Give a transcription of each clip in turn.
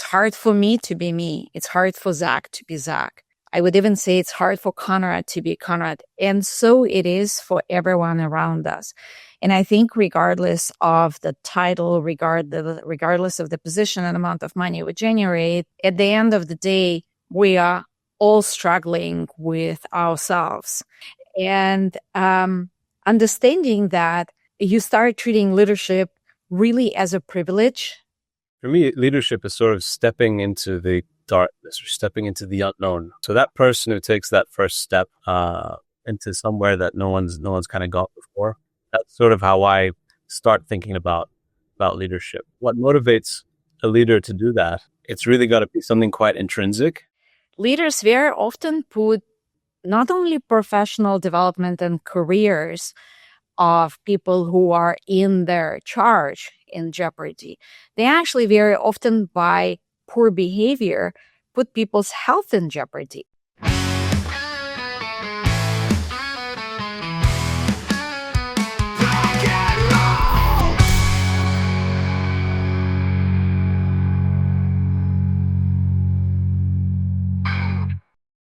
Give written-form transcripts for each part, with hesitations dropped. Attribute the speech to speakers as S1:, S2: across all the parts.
S1: hard for me to be me. It's hard for Zach to be Zach. I would even say it's hard for Conrad to be Conrad. And so it is for everyone around us. And I think regardless of the title, regardless of the position and amount of money we generate, at the end of the day, we are all struggling with ourselves. And understanding that you start treating leadership really as a privilege.
S2: For me, leadership is sort of stepping into the darkness or stepping into the unknown. So that person who takes that first step into somewhere that no one's kind of got before, that's sort of how I start thinking about leadership. What motivates a leader to do that? It's really got to be something quite intrinsic.
S1: Leaders very often put not only professional development and careers of people who are in their charge in jeopardy. They actually very often, by poor behavior, put people's health in jeopardy.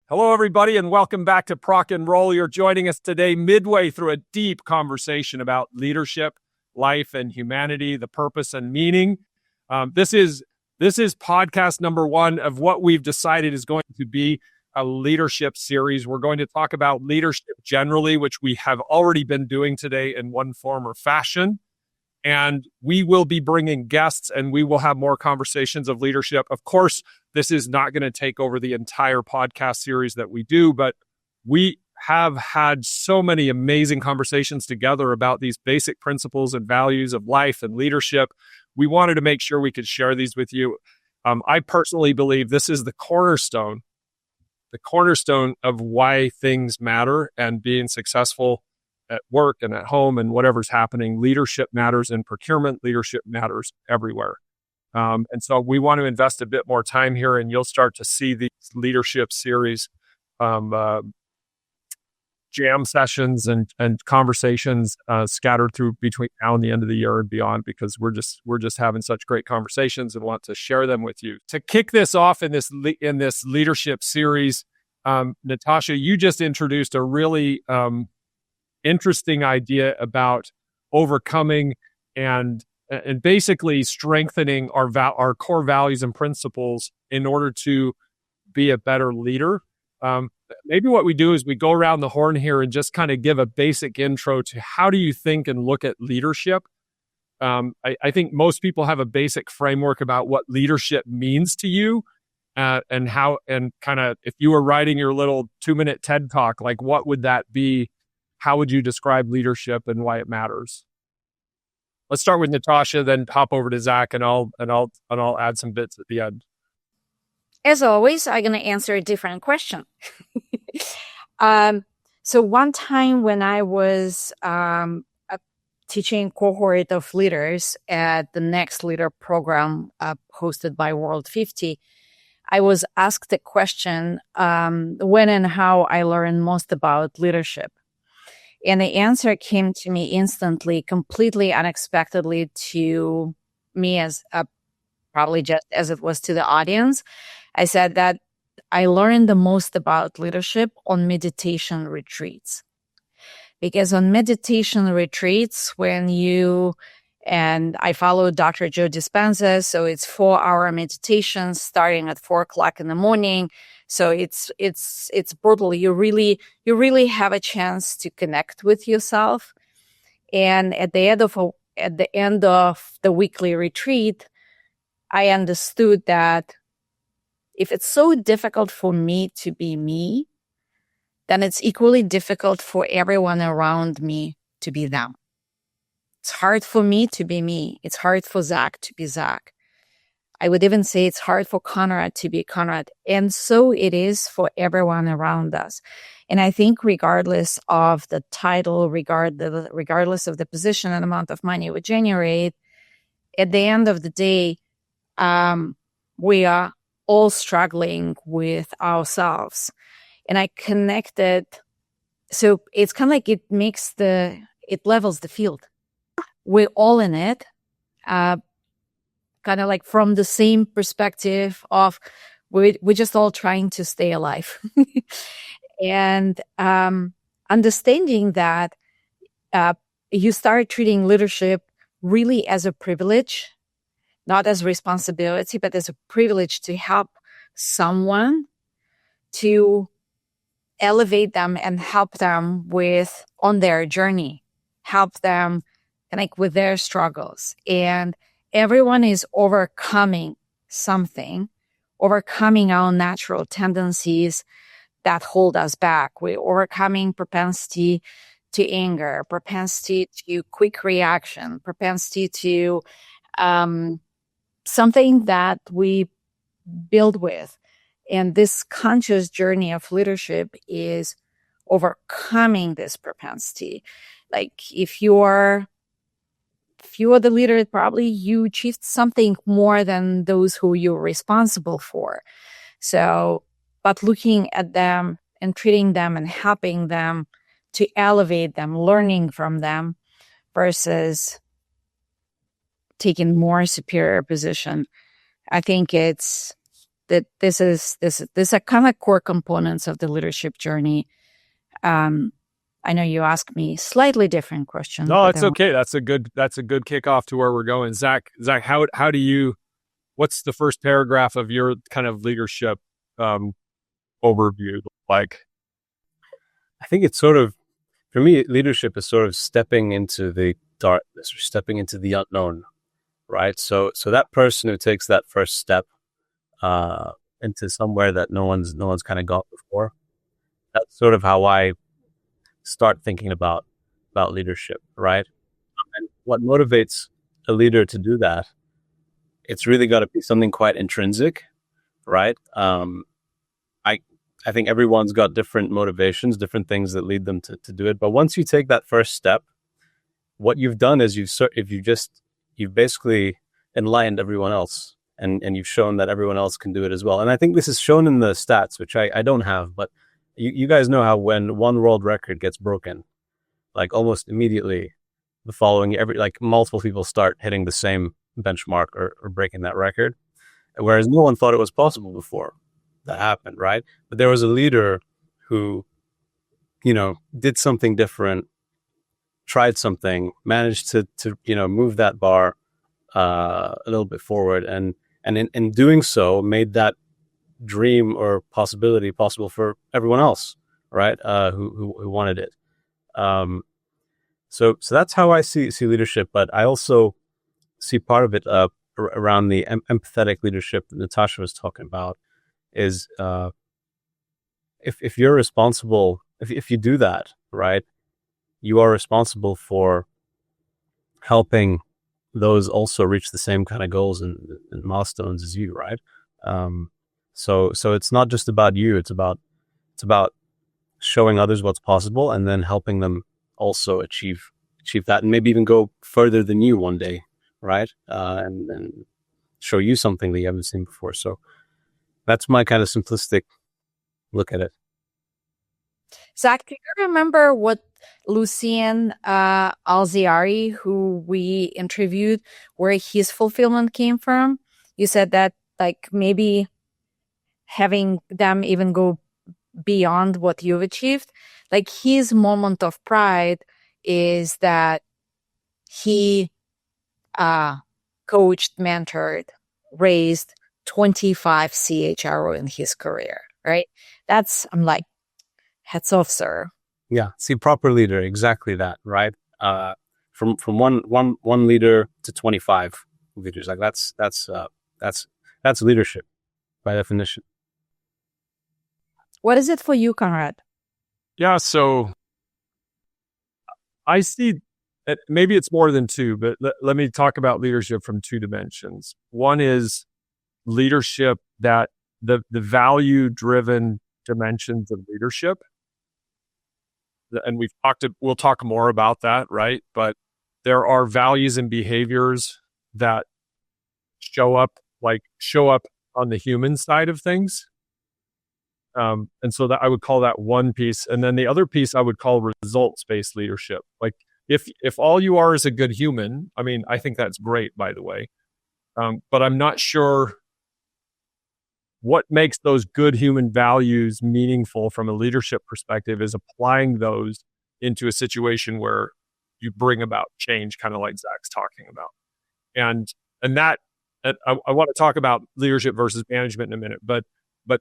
S3: Hello, everybody, and welcome back to Proc-N-Roll. You're joining us today midway through a deep conversation about leadership, life, and humanity, the purpose and meaning. This is podcast number 1 of what we've decided is going to be a leadership series. We're going to talk about leadership generally, which we have already been doing today in one form or fashion. And we will be bringing guests and we will have more conversations of leadership. Of course, this is not going to take over the entire podcast series that we do, but we have had so many amazing conversations together about these basic principles and values of life and leadership. We wanted to make sure we could share these with you. I personally believe this is the cornerstone of why things matter and being successful at work and at home and whatever's happening. Leadership matters in procurement. Leadership matters everywhere. And so we want to invest a bit more time here, and you'll start to see these leadership series, jam sessions and conversations scattered through between now and the end of the year and beyond, because we're just having such great conversations and want to share them with you. To kick this off in this leadership series, Natasha, you just introduced a really interesting idea about overcoming and basically strengthening our core values and principles in order to be a better leader. Maybe what we do is we go around the horn here and just kind of give a basic intro to how do you think and look at leadership. I think most people have a basic framework about what leadership means to you, and how, and kind of if you were writing your little 2-minute TED talk, like what would that be? How would you describe leadership and why it matters? Let's start with Natasha, then hop over to Zach, and I'll add some bits at the end.
S1: As always, I'm going to answer a different question. So one time when I was teaching cohort of leaders at the Next Leader program hosted by World 50, I was asked the question, when and how I learned most about leadership. And the answer came to me instantly, completely unexpectedly to me, as probably just as it was to the audience. I said that I learned the most about leadership on meditation retreats. Because on meditation retreats, and I follow Dr. Joe Dispenza, so it's 4-hour meditations starting at 4:00 in the morning. So it's brutal. You really have a chance to connect with yourself. And at the end of the weekly retreat, I understood that if it's so difficult for me to be me, then it's equally difficult for everyone around me to be them. It's hard for me to be me. It's hard for Zach to be Zach. I would even say it's hard for Conrad to be Conrad. And so it is for everyone around us. And I think regardless of the title, regardless of the position and amount of money we generate, at the end of the day, we are all struggling with ourselves. And I connected, so it's kind of like it levels the field. We're all in it. kind of like from the same perspective of we're just all trying to stay alive. And understanding that you start treating leadership really as a privilege, not as responsibility, but as a privilege to help someone, to elevate them and help them on their journey, help them connect with their struggles. And everyone is overcoming something, overcoming our natural tendencies that hold us back. We're overcoming propensity to anger, propensity to quick reaction, propensity to something that we build with. And this conscious journey of leadership is overcoming this propensity. Like if you're the leader, probably you achieved something more than those who you're responsible for. So, but looking at them and treating them and helping them to elevate them, learning from them versus taking more superior position. I think it's that this are kind of core components of the leadership journey. I know you asked me slightly different questions.
S3: No, it's okay. That's a good kickoff to where we're going. Zach, how do you? What's the first paragraph of your kind of leadership overview like?
S2: I think it's sort of, for me, leadership is sort of stepping into the darkness or stepping into the unknown, right? So that person who takes that first step into somewhere that no one's kind of got before. That's sort of how I start thinking about leadership, right? And what motivates a leader to do that, it's really got to be something quite intrinsic, right? I think everyone's got different motivations, different things that lead them to do it. But once you take that first step, what you've done is you've basically enlightened everyone else, and you've shown that everyone else can do it as well. And I think this is shown in the stats, which I don't have, but you guys know how when one world record gets broken, like almost immediately the following, multiple people start hitting the same benchmark or breaking that record, whereas no one thought it was possible before that happened, right? But there was a leader who, did something different, tried something, managed to move that bar a little bit forward, and in doing so made that dream or possibility possible for everyone else, right? Who wanted it. So that's how I see leadership, but I also see part of it around the empathetic leadership that Natasha was talking about. Is if you're responsible, if you do that, right, you are responsible for helping those also reach the same kind of goals and milestones as you, right? So it's not just about you. It's about showing others what's possible and then helping them also achieve that, and maybe even go further than you one day, right? And show you something that you haven't seen before. So that's my kind of simplistic look at it.
S1: Zach, do you remember what Lucien Alziari, who we interviewed, where his fulfillment came from? You said that like maybe having them even go beyond what you've achieved, like his moment of pride is that he coached, mentored, raised 25 CHRO in his career, right? I'm like, hats off, sir.
S2: Yeah, see, proper leader, exactly that, right? From one leader to 25 leaders, like that's leadership by definition.
S1: What is it for you, Conrad?
S3: Yeah, so I see, maybe it's more than two, but let me talk about leadership from two dimensions. One is leadership, that the value-driven dimensions of leadership. And we'll talk more about that, right? But there are values and behaviors that show up on the human side of things. And so that I would call that one piece. And then the other piece I would call results-based leadership. Like if all you are is a good human, I mean, I think that's great, by the way. But I'm not sure what makes those good human values meaningful from a leadership perspective is applying those into a situation where you bring about change, kind of like Zach's talking about. And that I want to talk about leadership versus management in a minute, but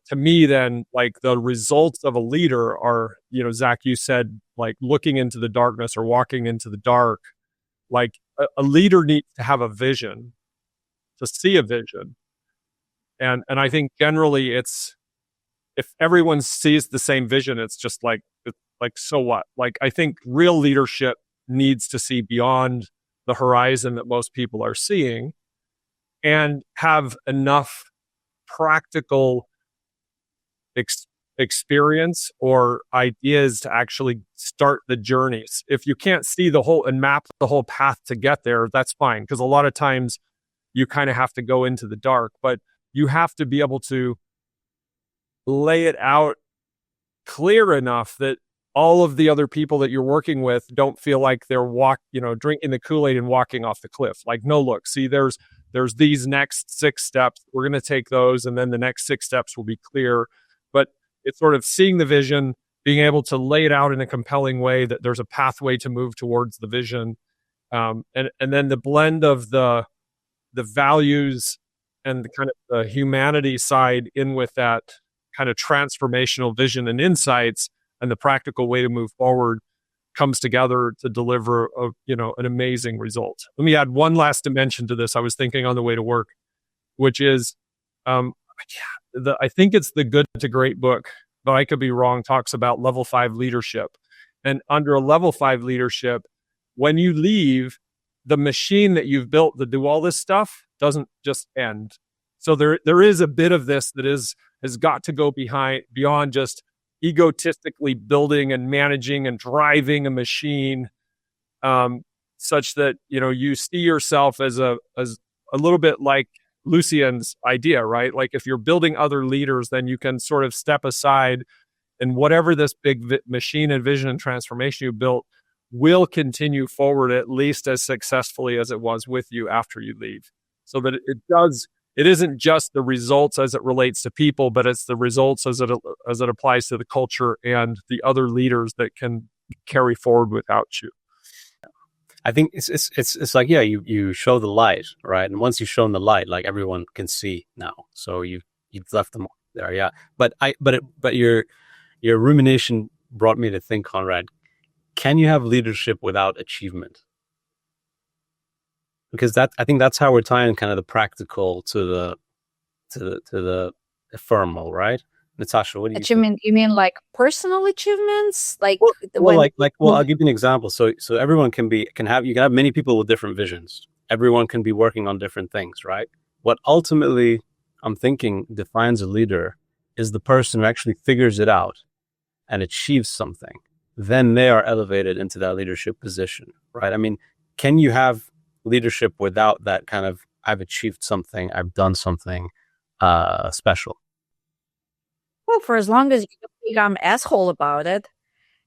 S3: to me, then, like, the results of a leader are, Zach, you said, like, looking into the darkness or walking into the dark. Like, a leader needs to have a vision, to see a vision. And I think generally it's, if everyone sees the same vision, it's just like, so what? Like, I think real leadership needs to see beyond the horizon that most people are seeing and have enough practical experience or ideas to actually start the journeys. If you can't see the whole and map the whole path to get there, that's fine. Because a lot of times you kind of have to go into the dark, but you have to be able to lay it out clear enough that all of the other people that you're working with don't feel like they're drinking the Kool-Aid and walking off the cliff. Like, no, look, see, there's these next 6 steps. We're going to take those, and then the next 6 steps will be clear. But it's sort of seeing the vision, being able to lay it out in a compelling way that there's a pathway to move towards the vision. And then the blend of the values and the kind of the humanity side in with that kind of transformational vision and insights and the practical way to move forward comes together to deliver an amazing result. Let me add one last dimension to this. I was thinking on the way to work, which is, I think it's the Good to Great book, but I could be wrong, talks about level 5 leadership. And under a level 5 leadership, when you leave, the machine that you've built to do all this stuff doesn't just end. So there is a bit of this that has got to go beyond just egotistically building and managing and driving a machine, such that you see yourself as a little bit like Lucien's idea, right? Like, if you're building other leaders, then you can sort of step aside, and whatever this big machine and vision and transformation you built will continue forward at least as successfully as it was with you after you leave. So that it isn't just the results as it relates to people, but it's the results as it applies to the culture and the other leaders that can carry forward without you.
S2: I think it's like, yeah, you show the light, right? And once you've shown the light, like, everyone can see now. So you've left them there, yeah. But your rumination brought me to think, Conrad, can you have leadership without achievement? Because I think that's how we're tying kind of the practical to the ephemeral, right? Natasha, what do you think?
S1: You mean like personal achievements? Like,
S2: I'll give you an example. So everyone you can have many people with different visions. Everyone can be working on different things, right? What ultimately I'm thinking defines a leader is the person who actually figures it out and achieves something. Then they are elevated into that leadership position, right? I mean, can you have leadership without that kind of, I've achieved something, I've done something special?
S1: Well, for as long as you don't become asshole about it,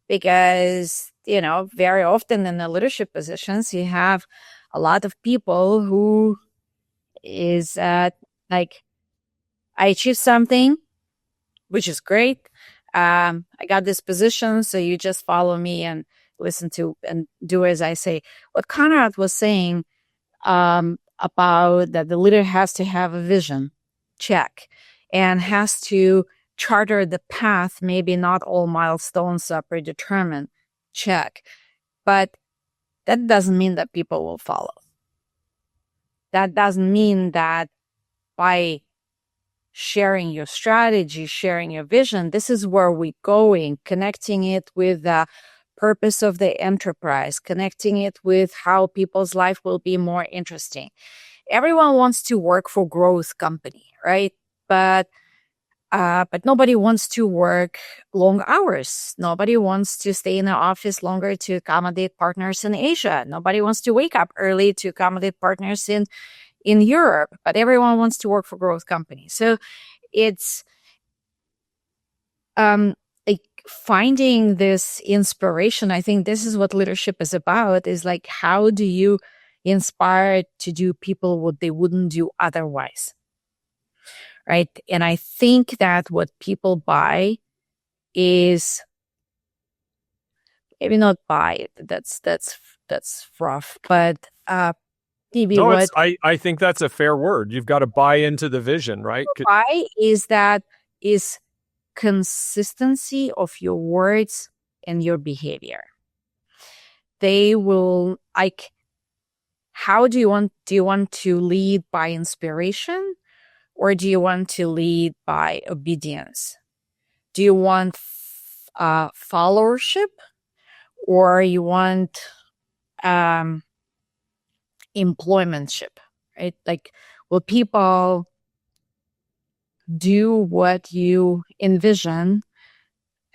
S1: because, very often in the leadership positions, you have a lot of people who is like, I achieved something, which is great. I got this position, so you just follow me and listen to and do as I say. What Conrad was saying about that the leader has to have a vision, check, and has to charter the path. Maybe not all milestones are predetermined, check. But that doesn't mean that people will follow. That doesn't mean that by sharing your strategy, sharing your vision, this is where we're going, connecting it with the purpose of the enterprise, connecting it with how people's life will be more interesting. Everyone wants to work for growth company, right? But nobody wants to work long hours. Nobody wants to stay in the office longer to accommodate partners in Asia. Nobody wants to wake up early to accommodate partners in Europe, but everyone wants to work for growth companies. So it's like finding this inspiration. I think this is what leadership is about, is like, how do you inspired to do people what they wouldn't do otherwise. Right. And I think that what people buy is maybe not buy it. That's rough, but maybe
S3: No,
S1: what
S3: I think that's a fair word. You've got to buy into the vision, right?
S1: buy is consistency of your words and your behavior. They will how do you want to lead by inspiration, or do you want to lead by obedience? Do you want followership, or you want employmentship, right? Like, will people do what you envision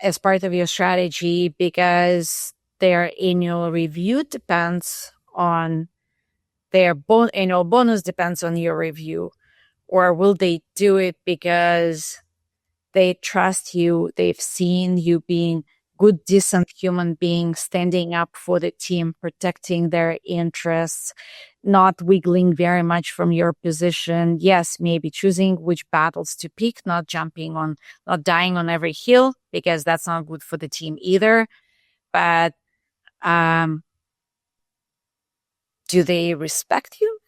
S1: as part of your strategy because their annual review depends on their annual bonus depends on your review? Or will they do it because they trust you, they've seen you being good, decent human being, standing up for the team, protecting their interests, not wiggling very much from your position. Yes, maybe choosing which battles to pick, not dying on every hill, because that's not good for the team either. But do they respect you?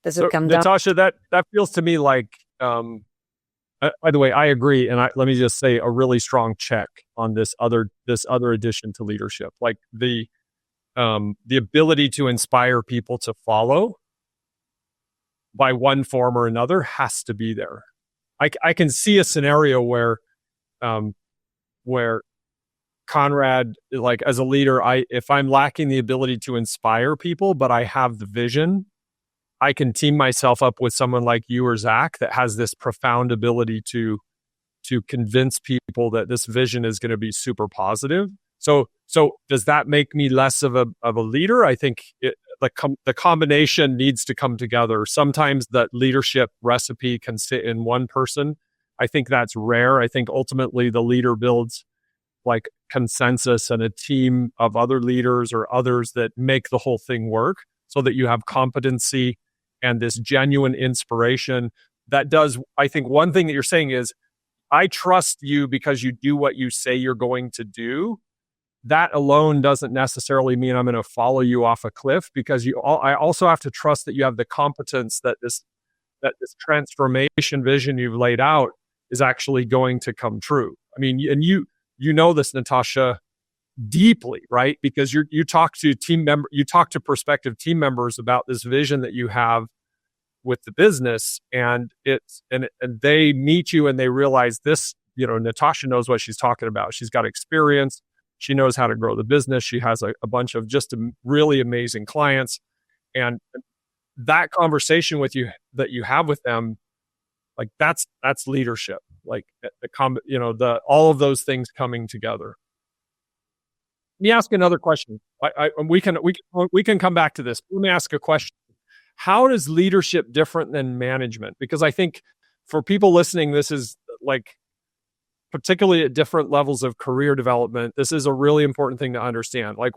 S1: Does it come down?
S3: Natasha, that feels to me like, by the way, I agree. And let me just say a really strong check on this other addition to leadership, like the ability to inspire people to follow by one form or another has to be there. I can see a scenario where Conrad, like as a leader, if I'm lacking the ability to inspire people, but I have the vision, I can team myself up with someone like you or Zach that has this profound ability to convince people that this vision is going to be super positive. So does that make me less of a leader? I think the combination needs to come together. Sometimes that leadership recipe can sit in one person. I think that's rare. I think ultimately the leader builds like consensus and a team of other leaders or others that make the whole thing work, so that you have competency and this genuine inspiration that does. I think one thing that you're saying is, I trust you because you do what you say you're going to do. That alone doesn't necessarily mean I'm going to follow you off a cliff, because I also have to trust that you have the competence that this transformation vision you've laid out is actually going to come true. I mean, and you know this, Natasha, deeply, right? Because you talk to prospective team members about this vision that you have with the business, and they meet you and they realize this, Natasha knows what she's talking about. She's got experience. She knows how to grow the business. She has a bunch of just really amazing clients. And that conversation with you that you have with them, like that's leadership. Like all of those things coming together. Let me ask another question. We can come back to this. Let me ask a question. How is leadership different than management? Because I think for people listening, this is like, particularly at different levels of career development, this is a really important thing to understand. Like,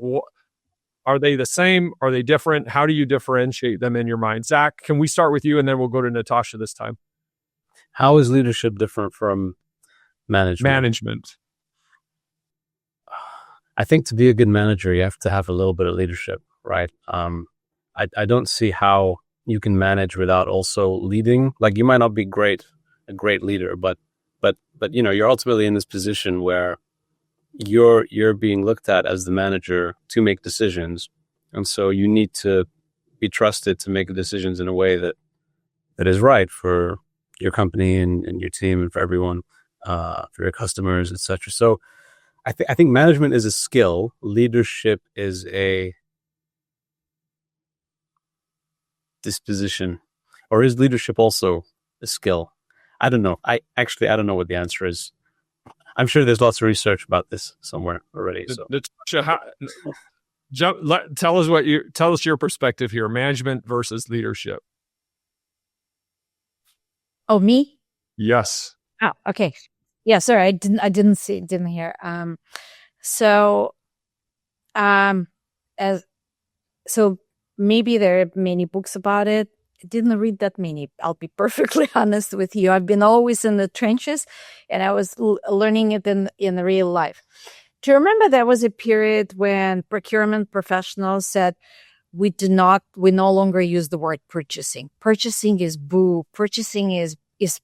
S3: are they the same? Are they different? How do you differentiate them in your mind? Zach, can we start with you and then we'll go to Natasha this time?
S2: How is leadership different from
S3: management?
S2: I think to be a good manager, you have to have a little bit of leadership, right? I don't see how you can manage without also leading. Like, you might not be a great leader, but you're ultimately in this position where you're being looked at as the manager to make decisions, and so you need to be trusted to make decisions in a way that is right for your company and your team and for everyone, for your customers, etc. So I think management is a skill. Leadership is a disposition. Or is leadership also a skill? I don't know. I don't know what the answer is. I'm sure there's lots of research about this somewhere already. So,
S3: Natasha, tell us your perspective here: management versus leadership.
S1: Oh, me?
S3: Yes.
S1: Oh, okay. Yeah, sorry, I didn't hear. maybe there are many books about it. I didn't read that many. I'll be perfectly honest with you. I've been always in the trenches, and I was learning it in real life. Do you remember there was a period when procurement professionals said, we no longer use the word purchasing. Purchasing is boo. Purchasing is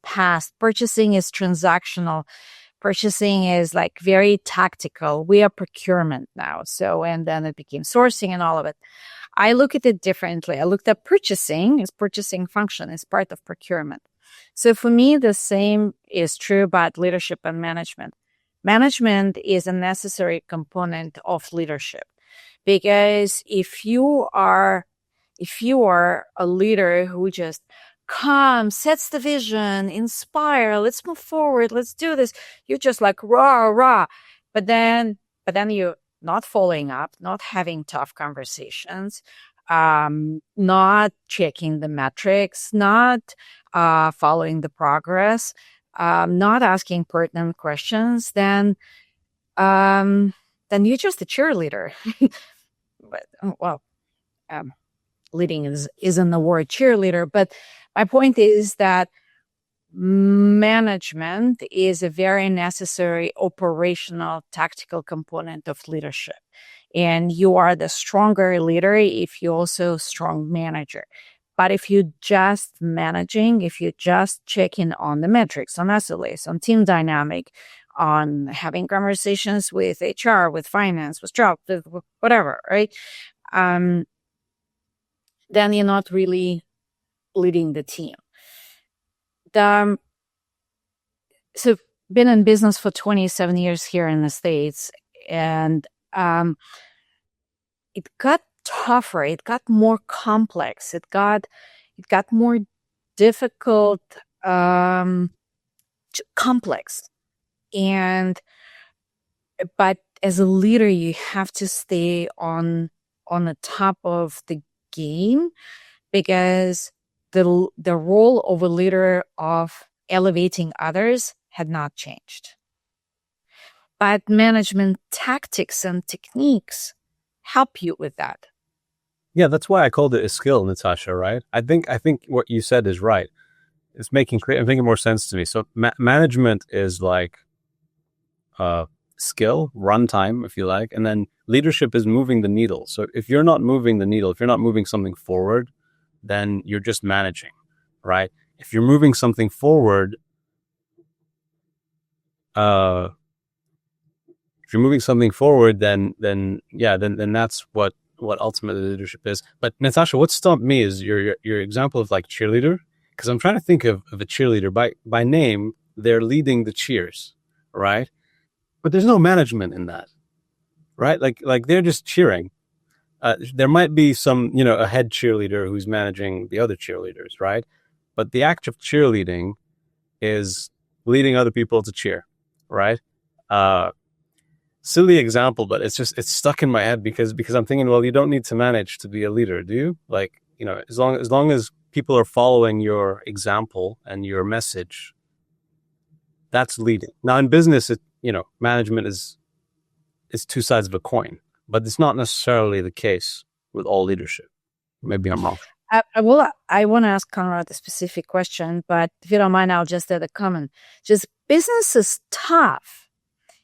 S1: past. Purchasing is transactional. Purchasing is like very tactical. We are procurement now. So, and then it became sourcing and all of it. I look at it differently. I looked at purchasing as purchasing function as part of procurement. So for me, the same is true about leadership and management. Management is a necessary component of leadership, because if you are a leader who just comes, sets the vision, inspire, let's move forward, let's do this, you're just like rah rah, but then you're not following up, not having tough conversations, not checking the metrics, not following the progress, not asking pertinent questions, then you're just a cheerleader. But leading isn't the word cheerleader. But my point is that management is a very necessary operational, tactical component of leadership. And you are the stronger leader if you're also a strong manager. But if you're just managing, if you're just checking on the metrics, on SLAs, on team dynamic, on having conversations with HR, with finance, with job, with whatever, right? Then you're not really leading the team. So been in business for 27 years here in the States, and it got tougher, it got more complex, it got more difficult, complex. But as a leader, you have to stay on the top of the game, because the role of a leader of elevating others had not changed. But management tactics and techniques help you with that.
S2: Yeah, that's why I called it a skill, Natasha, right? I think what you said is right. It's making more sense to me. So management is like skill, runtime, if you like, and then leadership is moving the needle. So if you're not moving the needle, if you're not moving something forward, then you're just managing, right? If you're moving something forward, then that's what ultimately leadership is. But Natasha, what stumped me is your example of like cheerleader, because I'm trying to think of a cheerleader by name. They're leading the cheers, right? But there's no management in that, right? Like they're just cheering. There might be some, a head cheerleader who's managing the other cheerleaders, right? But the act of cheerleading is leading other people to cheer, right? Silly example, but it's stuck in my head because I'm thinking, well, you don't need to manage to be a leader, do you? Like, as long as people are following your example and your message, that's leading. Now in business, management is two sides of a coin, but it's not necessarily the case with all leadership. Maybe I'm wrong.
S1: I want to ask Conrad a specific question, but if you don't mind, I'll just add a comment. Just business is tough.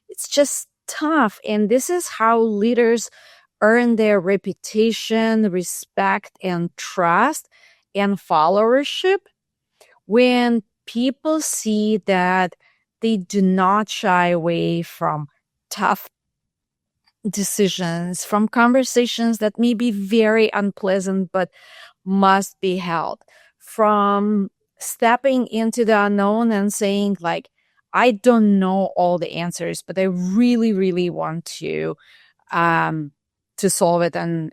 S1: It's just tough. And this is how leaders earn their reputation, respect, and trust and followership. When people see that they do not shy away from tough decisions, from conversations that may be very unpleasant but must be held, from stepping into the unknown and saying, like, I don't know all the answers, but I really, really want to solve it and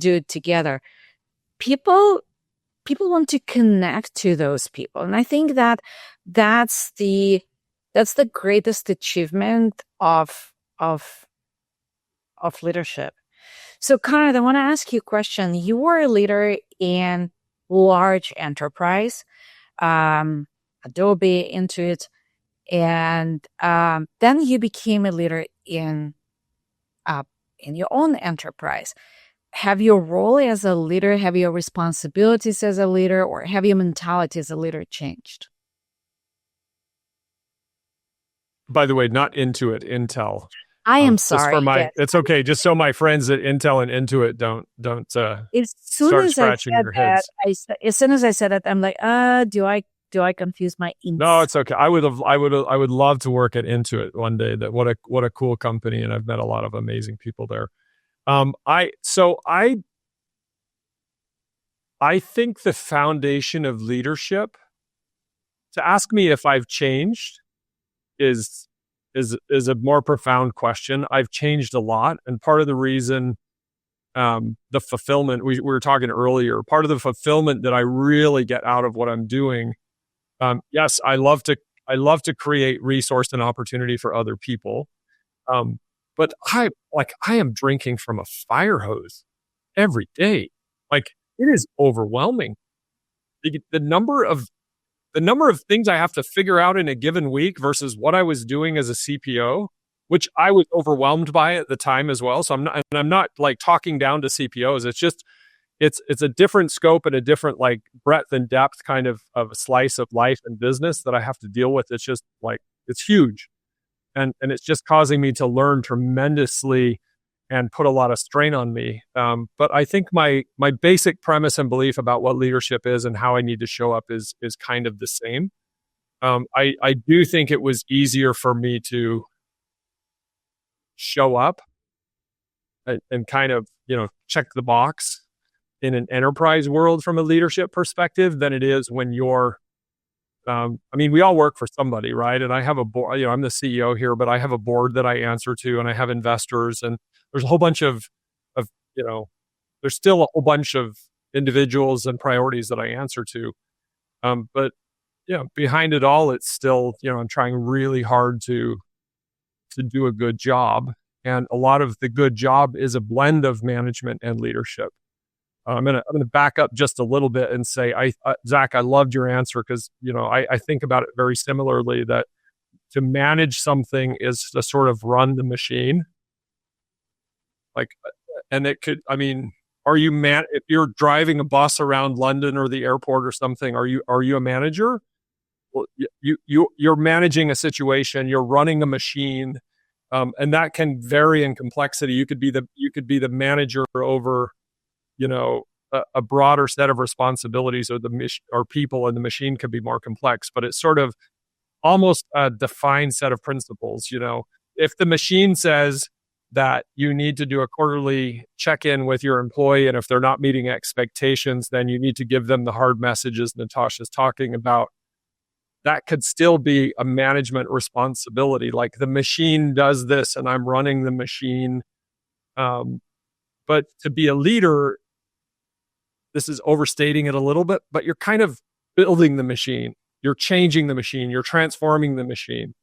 S1: do it together. People want to connect to those people, and I think that that's the greatest achievement of leadership. So, Conrad, I want to ask you a question. You were a leader in large enterprise, Adobe, Intuit, and then you became a leader in your own enterprise. have your role as a leader, have your responsibilities as a leader, or have your mentality as a leader changed?
S3: By the way, not Intuit, Intel.
S1: I am
S3: Just
S1: sorry.
S3: for my,
S1: Yes.
S3: it's okay. Just so my friends at Intel and Intuit don't
S1: As soon
S3: start
S1: as I
S3: scratching
S1: said
S3: their
S1: that,
S3: heads.
S1: as soon as I said that, I'm like, do I confuse my
S3: No, it's okay. I would love to work at Intuit one day. That what a cool company, and I've met a lot of amazing people there. I think the foundation of leadership, to ask me if I've changed, is a more profound question. I've changed a lot, and part of the reason, the fulfillment we were talking earlier, part of the fulfillment that I really get out of what I'm doing. Yes, I love to create resource and opportunity for other people, but I am drinking from a fire hose every day. Like, it is overwhelming. The number of things I have to figure out in a given week versus what I was doing as a CPO, which I was overwhelmed by at the time as well. So I'm not like talking down to CPOs. It's just, it's a different scope and a different like breadth and depth kind of a slice of life and business that I have to deal with. It's just like, it's huge. And it's just causing me to learn tremendously and put a lot of strain on me. But I think my basic premise and belief about what leadership is and how I need to show up is kind of the same. I do think it was easier for me to show up and kind of, check the box in an enterprise world from a leadership perspective than it is when you're, we all work for somebody, right? And I have a board, I'm the CEO here, but I have a board that I answer to, and I have investors, and there's a whole bunch of there's still a whole bunch of individuals and priorities that I answer to. But behind it all, it's still, I'm trying really hard to do a good job. And a lot of the good job is a blend of management and leadership. I'm gonna back up just a little bit and say, Zach, I loved your answer because I think about it very similarly, that to manage something is to sort of run the machine. Like, and it could, if you're driving a bus around London or the airport or something, are you a manager? Well, you're managing a situation, you're running a machine, and that can vary in complexity. You could be the manager over, a broader set of responsibilities, or people, and the machine could be more complex. But it's sort of almost a defined set of principles. If the machine says that you need to do a quarterly check-in with your employee, and if they're not meeting expectations, then you need to give them the hard messages Natasha's talking about. That could still be a management responsibility. Like, the machine does this and I'm running the machine. But to be a leader, this is overstating it a little bit, but you're kind of building the machine. You're changing the machine. You're transforming the machine,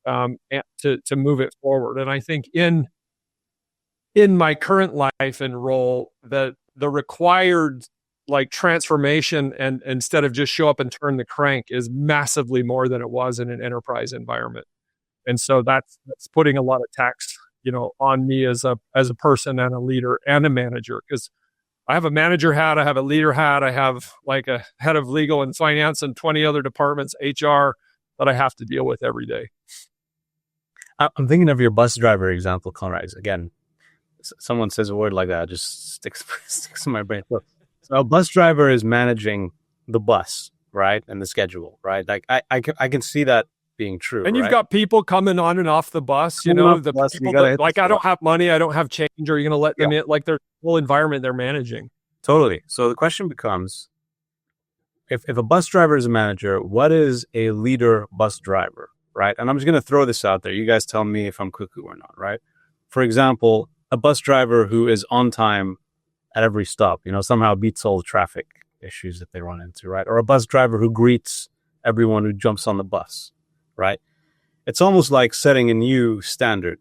S3: and to move it forward. And I think in my current life and role, that the required transformation, and instead of just show up and turn the crank, is massively more than it was in an enterprise environment. And so that's putting a lot of tax, on me as a person and a leader and a manager, because I have a manager hat, I have a leader hat, I have like a head of legal and finance and 20 other departments, HR, that I have to deal with every day.
S2: I'm thinking of your bus driver example, Conrad. Again, someone says a word like that, it just sticks in my brain. Look, so a bus driver is managing the bus, right? And the schedule, right? Like I can see that being true.
S3: And you've
S2: right?
S3: got people coming on and off the bus, the bus, people that, like, I don't have money, I don't have change, or you're going to let them in, like, their whole environment they're managing.
S2: Totally. So the question becomes, if a bus driver is a manager, what is a leader bus driver, right? And I'm just going to throw this out there. You guys tell me if I'm cuckoo or not, right? For example, a bus driver who is on time at every stop, somehow beats all the traffic issues that they run into, right? Or a bus driver who greets everyone who jumps on the bus, right? It's almost like setting a new standard.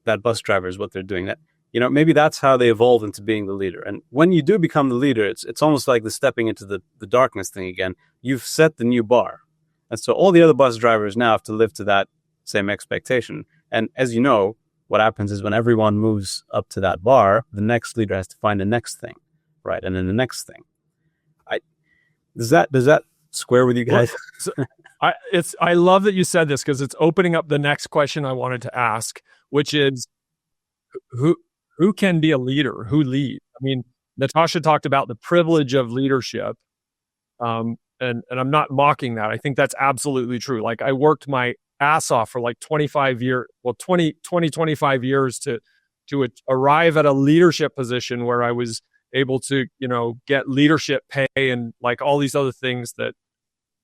S2: That bus driver is what they're doing. That, maybe that's how they evolve into being the leader. And when you do become the leader, it's almost like the stepping into the darkness thing again. You've set the new bar. And so all the other bus drivers now have to live to that same expectation. And as you know, what happens is when everyone moves up to that bar, the next leader has to find the next thing, right? And then the next thing. Does that square with you guys?
S3: I love that you said this, because it's opening up the next question I wanted to ask, which is who can be a leader? Who leads? I mean, Natasha talked about the privilege of leadership. And I'm not mocking that. I think that's absolutely true. Like, I worked my ass off for like 25 years to arrive at a leadership position where I was able to, get leadership pay and like all these other things that,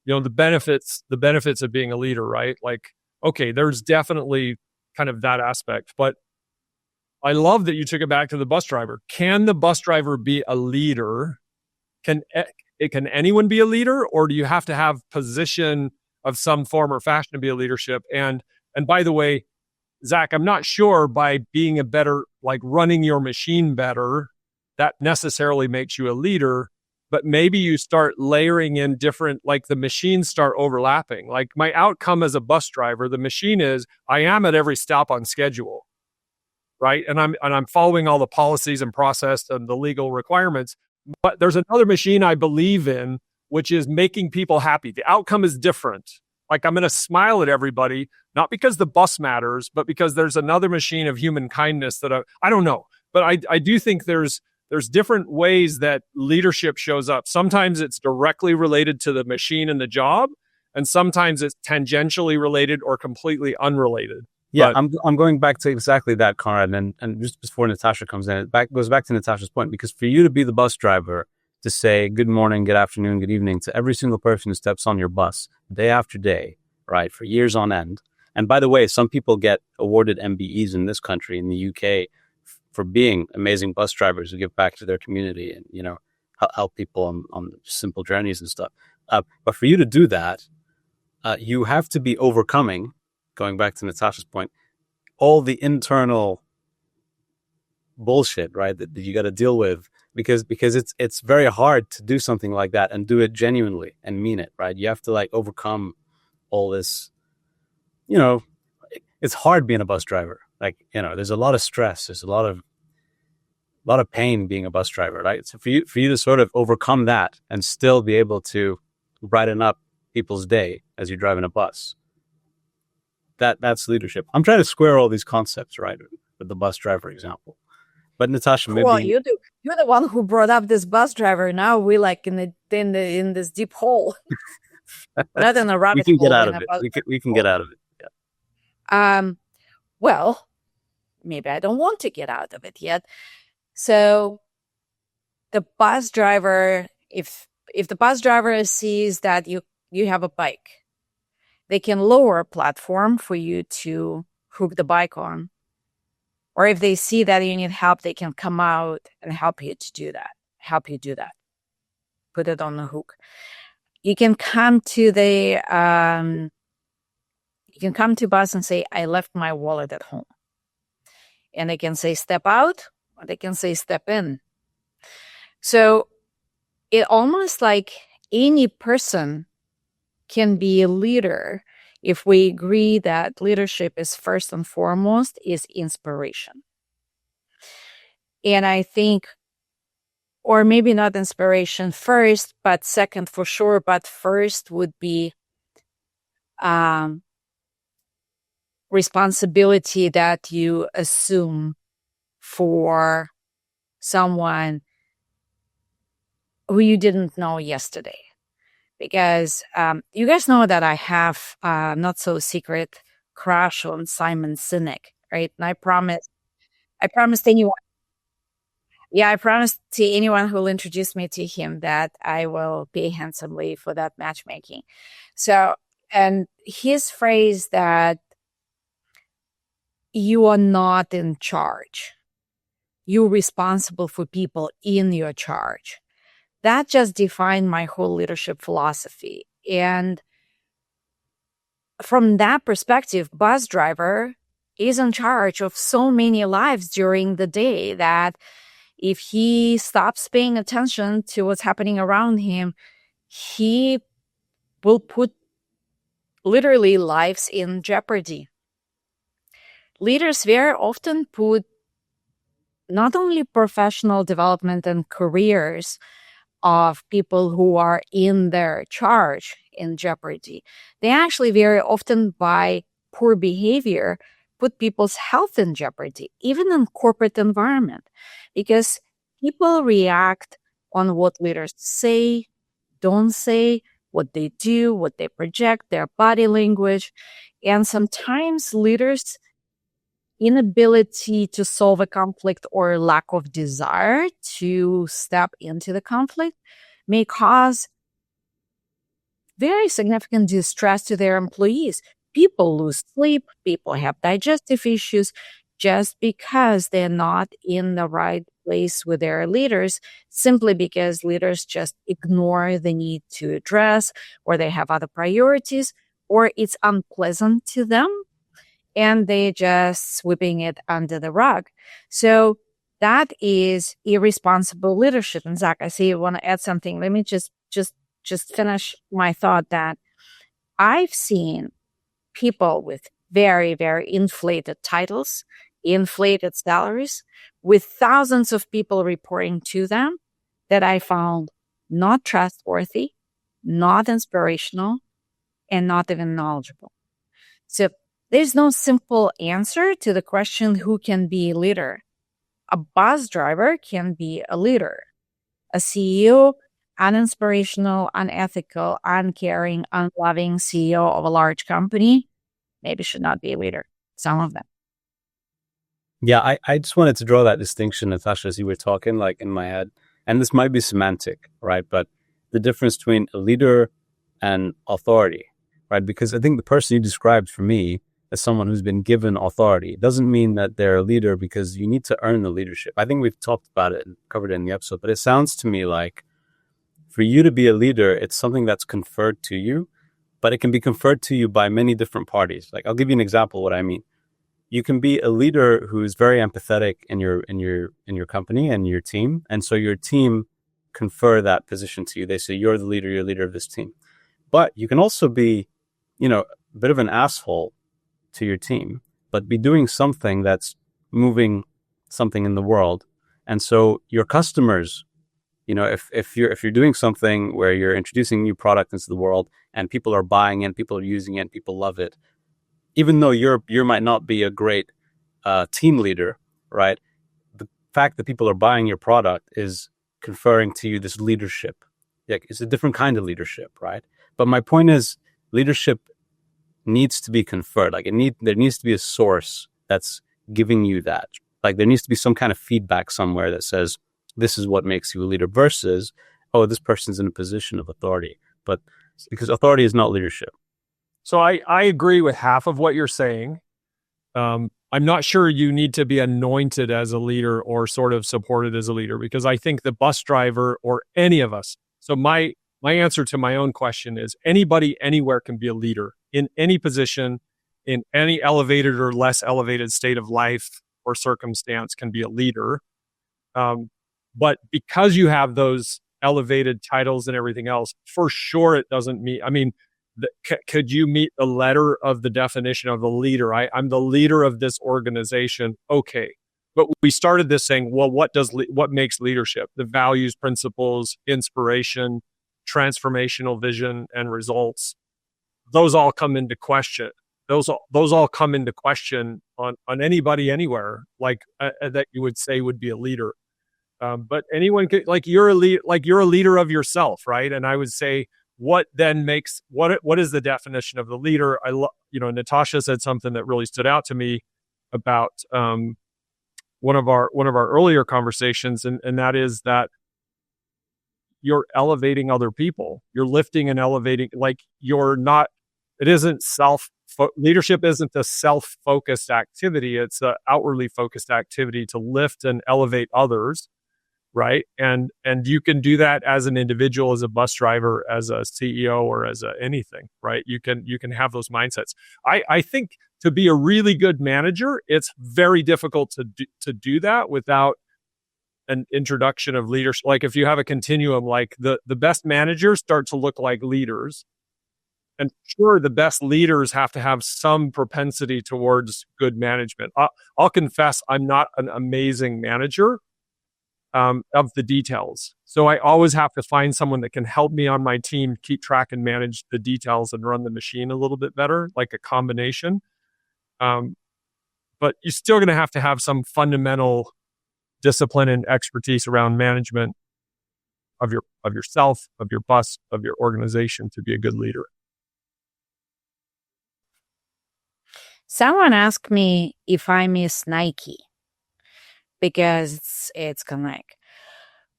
S3: the benefits of being a leader, right? Like, okay, there's definitely kind of that aspect, but I love that you took it back to the bus driver. Can the bus driver be a leader? Can anyone be a leader, or do you have to have position of some form or fashion to be a leadership? And by the way, Zach, I'm not sure by being a better, like running your machine better, that necessarily makes you a leader, but maybe you start layering in different, like the machines start overlapping. Like my outcome as a bus driver, the machine is I am at every stop on schedule, right? And I'm following all the policies and process and the legal requirements. But there's another machine I believe in, which is making people happy. The outcome is different. Like I'm going to smile at everybody, not because the bus matters, but because there's another machine of human kindness that I don't know. But I do think there's different ways that leadership shows up. Sometimes it's directly related to the machine and the job, and sometimes it's tangentially related or completely unrelated.
S2: Yeah, I'm going back to exactly that, Conrad, and just before Natasha comes in, it goes back to Natasha's point, because for you to be the bus driver, to say good morning, good afternoon, good evening to every single person who steps on your bus day after day, right, for years on end. And by the way, some people get awarded MBEs in this country, in the UK, for being amazing bus drivers who give back to their community and, help people on simple journeys and stuff. But for you to do that, you have to be overcoming, going back to Natasha's point, all the internal bullshit, right, that you got to deal with, because it's very hard to do something like that and do it genuinely and mean it, right? You have to like overcome all this, it's hard being a bus driver. Like, there's a lot of stress, there's a lot of pain being a bus driver, right? So for you to sort of overcome that and still be able to brighten up people's day as you're driving a bus, that's leadership. I'm trying to square all these concepts, right, with the bus driver example. But Natasha, maybe
S1: you do. You're the one who brought up this bus driver. Now we're like in this deep hole. Not in a rabbit hole.
S2: We can get out of it. We can get out of it.
S1: Yeah. Well, maybe I don't want to get out of it yet. So the bus driver, if the bus driver sees that you have a bike, they can lower a platform for you to hook the bike on. Or if they see that you need help, they can come out and help you do that. Put it on the hook. You can come to bus and say, I left my wallet at home. And they can say, step out, or they can say, step in. So it almost like any person can be a leader if we agree that leadership is first and foremost is inspiration. And I think, or maybe not inspiration first, but second for sure, but first would be responsibility that you assume for someone who you didn't know yesterday. Because you guys know that I have not so secret crush on Simon Sinek, right? And I promised anyone. Yeah, I promised to anyone who will introduce me to him that I will pay handsomely for that matchmaking. So, and his phrase that you are not in charge, you're responsible for people in your charge. That just defined my whole leadership philosophy. And from that perspective, bus driver is in charge of so many lives during the day that if he stops paying attention to what's happening around him, he will put literally lives in jeopardy. leaders very often put not only professional development and careers of people who are in their charge in jeopardy. They actually very often, by poor behavior, put people's health in jeopardy, even in corporate environment, because people react on what leaders say, don't say, what they do, what they project, their body language. And sometimes leaders' inability to solve a conflict or lack of desire to step into the conflict may cause very significant distress to their employees. People lose sleep, people have digestive issues just because they're not in the right place with their leaders, simply because leaders just ignore the need to address, or they have other priorities, or it's unpleasant to them and they just sweeping it under the rug. So that is irresponsible leadership. And Zach, I see you want to add something. Let me just finish my thought that I've seen people with very, very inflated titles, inflated salaries, with thousands of people reporting to them that I found not trustworthy, not inspirational, and not even knowledgeable. So there's no simple answer to the question, who can be a leader? A bus driver can be a leader. A CEO, uninspirational, unethical, uncaring, unloving CEO of a large company, maybe should not be a leader. Some of them.
S2: Yeah, I just wanted to draw that distinction, Natasha, as you were talking, like in my head. And this might be semantic, right? But the difference between a leader and authority, right? Because I think the person you described for me as someone who's been given authority doesn't mean that they're a leader, because you need to earn the leadership. I think we've talked about it and covered it in the episode, but it sounds to me like for you to be a leader, it's something that's conferred to you, but it can be conferred to you by many different parties. Like, I'll give you an example of what I mean. You can be a leader who's very empathetic in your company and your team. And so your team confer that position to you. They say, you're the leader of this team. But you can also be, a bit of an asshole to your team, but be doing something that's moving something in the world. And so your customers, if you're doing something where you're introducing new product into the world and people are buying it, people are using it, people love it, even though you might not be a great team leader, right? The fact that people are buying your product is conferring to you this leadership. Like, it's a different kind of leadership, right? But my point is, leadership needs to be conferred. Like, there needs to be a source that's giving you that. Like, there needs to be some kind of feedback somewhere that says, this is what makes you a leader, versus, oh, this person's in a position of authority. But because authority is not leadership.
S3: So I agree with half of what you're saying. I'm not sure you need to be anointed as a leader or sort of supported as a leader, because I think the bus driver or any of us. So my answer to my own question is, anybody anywhere can be a leader in any position, in any elevated or less elevated state of life or circumstance can be a leader. But because you have those elevated titles and everything else, for sure it doesn't mean, could you meet the letter of the definition of a leader? I'm the leader of this organization. Okay. But we started this saying, well, what makes leadership? The values, principles, inspiration, transformational vision, and results. Those all come into question. Those all come into question on anybody anywhere, like that you would say would be a leader. But anyone could, you're a leader of yourself, right? And I would say, what then makes what is the definition of the leader? Natasha said something that really stood out to me about one of our earlier conversations, and that is that you're elevating other people. You're lifting and elevating. Leadership isn't a self-focused activity. It's an outwardly focused activity to lift and elevate others. Right. And you can do that as an individual, as a bus driver, as a CEO, or as anything, right? You can have those mindsets. I think to be a really good manager, it's very difficult to do that without an introduction of leadership. Like, if you have a continuum, like the best managers start to look like leaders. And sure, the best leaders have to have some propensity towards good management. I'll confess, I'm not an amazing manager of the details. So I always have to find someone that can help me on my team keep track and manage the details and run the machine a little bit better, like a combination. But you're still going to have some fundamental discipline and expertise around management of yourself, of your boss, of your organization to be a good leader.
S1: Someone asked me if I miss Nike because it's kind of like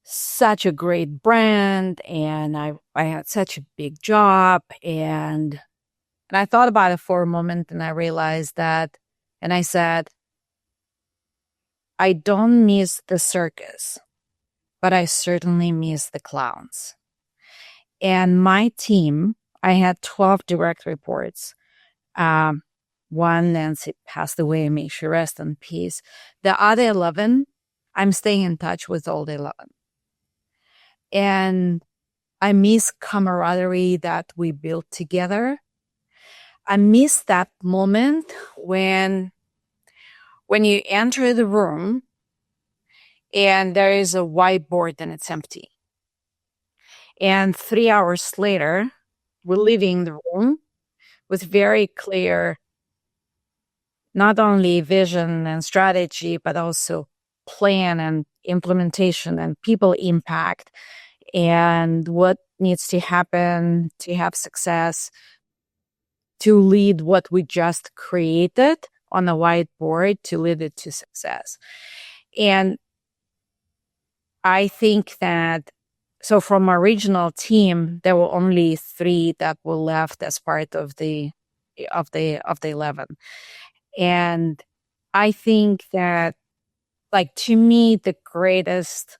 S1: such a great brand, and I had such a big job, and I thought about it for a moment, and I realized that, and I said, I don't miss the circus, but I certainly miss the clowns. And my team, I had 12 direct reports. One, Nancy, passed away, may she rest in peace. The other 11, I'm staying in touch with all the 11. And I miss camaraderie that we built together. I miss that moment when you enter the room and there is a whiteboard and it's empty. And 3 hours later, we're leaving the room with very clear, not only vision and strategy, but also plan and implementation and people impact and what needs to happen to have success, to lead what we just created on a whiteboard, to lead it to success. And I think that, so from our regional team, there were only 3 that were left as part of the 11. And I think that, like, to me, the greatest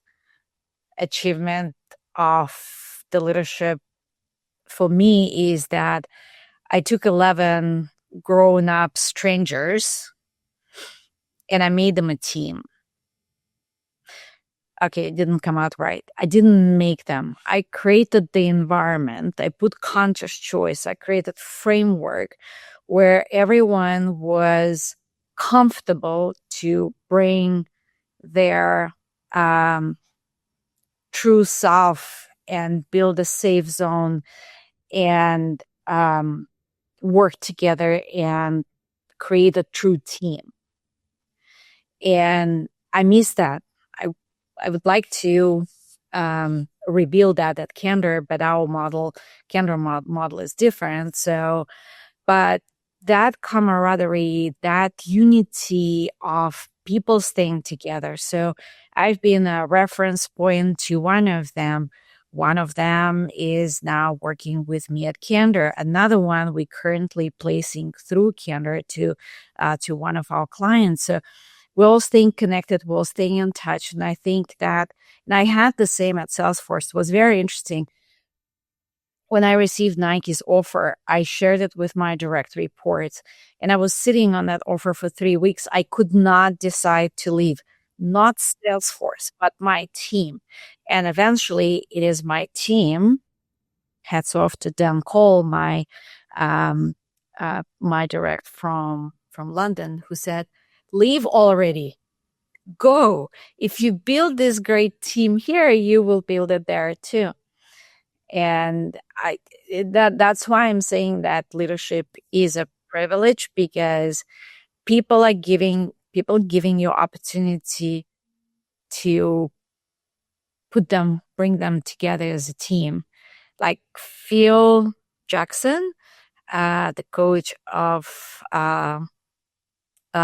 S1: achievement of the leadership for me is that I took 11 grown-up strangers and I made them a team. Okay, it didn't come out right. I didn't make them. I created the environment. I put conscious choice. I created framework where everyone was comfortable to bring their true self and build a safe zone and work together and create a true team. And I miss that. I would like to rebuild that at Candor, but our Candor model is different. So, but that camaraderie, that unity of people staying together. So I've been a reference point to one of them. One of them is now working with me at Candor. Another one we currently placing through Candor to one of our clients. So we're all staying connected, we're all staying in touch. And I think that, and I had the same at Salesforce. It was very interesting. When I received Nike's offer, I shared it with my direct reports, and I was sitting on that offer for 3 weeks. I could not decide to leave, not Salesforce, but my team. And eventually it is my team, hats off to Dan Cole, my direct from London, who said, leave already. Go. If you build this great team here, you will build it there too. And that's why I'm saying that leadership is a privilege, because people giving you opportunity to bring them together as a team. Like Phil Jackson, the coach of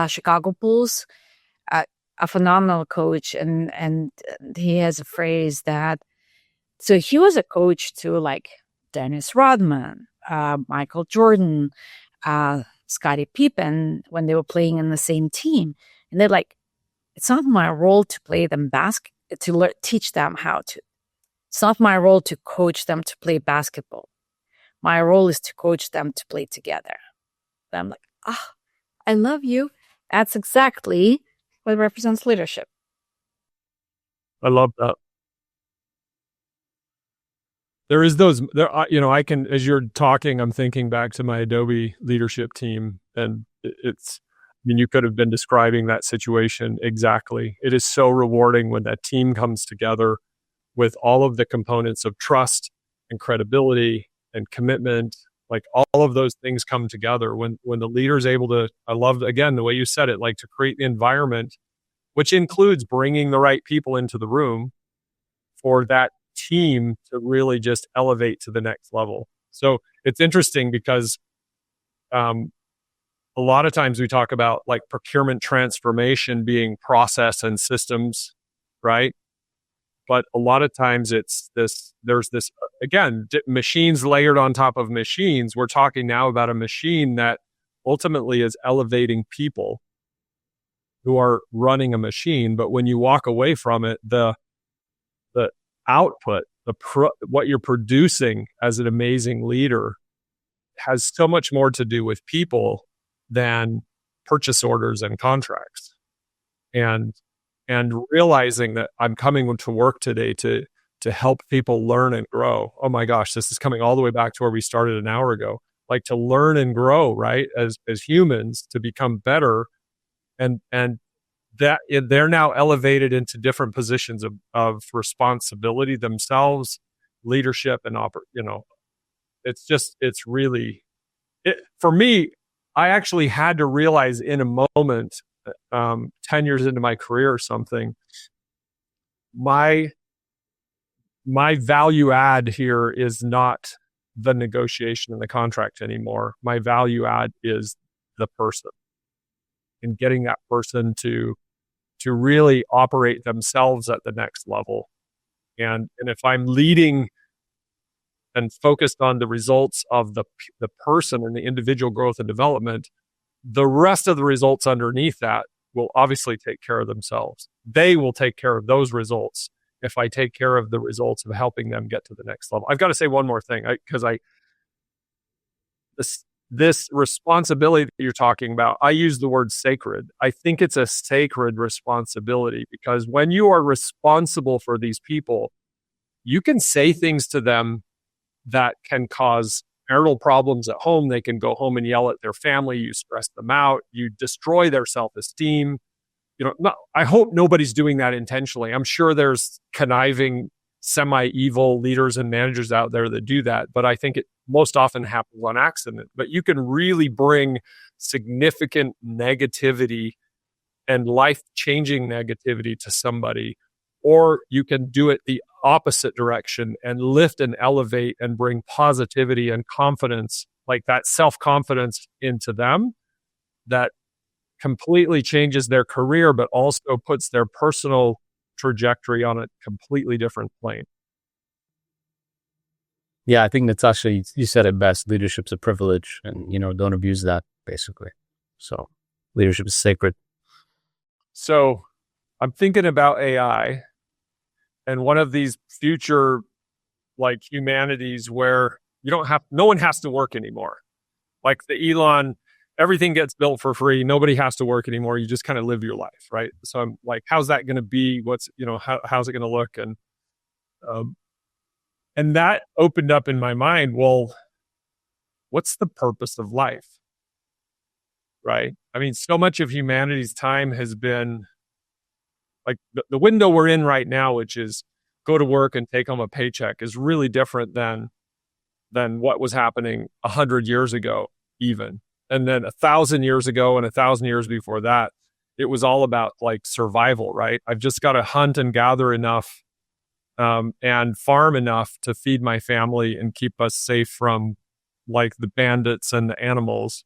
S1: Chicago Bulls, a phenomenal coach, and he has a phrase that, so he was a coach to like Dennis Rodman, Michael Jordan, Scottie Pippen when they were playing in the same team, and they're like, it's not my role to play them teach them how to. It's not my role to coach them to play basketball. My role is to coach them to play together. And I'm like, I love you. That's exactly what represents leadership.
S3: I love that. there is those there. I can, as you're talking, I'm thinking back to my Adobe leadership team, and it's. I mean, you could have been describing that situation exactly. It is so rewarding when that team comes together with all of the components of trust and credibility and commitment. Like all of those things come together when the leader is able to. I love again the way you said it, like to create the environment, which includes bringing the right people into the room for that team to really just elevate to the next level. So it's interesting because a lot of times we talk about like procurement transformation being process and systems, right? But a lot of times there's this, again, machines layered on top of machines. We're talking now about a machine that ultimately is elevating people who are running a machine. But when you walk away from it, the output, what you're producing as an amazing leader has so much more to do with people than purchase orders and contracts. And realizing that I'm coming to work today to help people learn and grow. Oh my gosh, this is coming all the way back to where we started an hour ago. Like to learn and grow, right? As humans, to become better, and that they're now elevated into different positions of responsibility themselves, leadership, and it's really for me. I actually had to realize in a moment, 10 years into my career or something, my value add here is not the negotiation and the contract anymore. My value add is the person, and getting that person to really operate themselves at the next level. And if I'm leading and focused on the results of the person and the individual growth and development, the rest of the results underneath that will obviously take care of themselves. They will take care of those results if I take care of the results of helping them get to the next level. I've got to say one more thing, because this responsibility that you're talking about, I use the word sacred. I think it's a sacred responsibility, because when you are responsible for these people, you can say things to them that can cause marital problems at home. They can go home and yell at their family. You stress them out. You destroy their self-esteem. I hope nobody's doing that intentionally. I'm sure there's conniving, semi-evil leaders and managers out there that do that, but I think it most often happens on accident. But you can really bring significant negativity and life-changing negativity to somebody, or you can do it the opposite direction and lift and elevate and bring positivity and confidence, like that self-confidence into them, that completely changes their career, but also puts their personal trajectory on a completely different plane.
S2: Yeah, I think, Natasha, you said it best. Leadership's a privilege, and don't abuse that, basically. So leadership is sacred.
S3: So I'm thinking about AI and one of these future like humanities where no one has to work anymore. Like the Elon, everything gets built for free. Nobody has to work anymore. You just kind of live your life, right? So I'm like, how's that going to be? How's it going to look? And that opened up in my mind, well, what's the purpose of life? Right? I mean, so much of humanity's time has been like the window we're in right now, which is go to work and take home a paycheck, is really different than what was happening 100 years ago, even. And then 1,000 years ago and 1,000 years before that, it was all about like survival, right? I've just got to hunt and gather enough and farm enough to feed my family and keep us safe from like the bandits and the animals,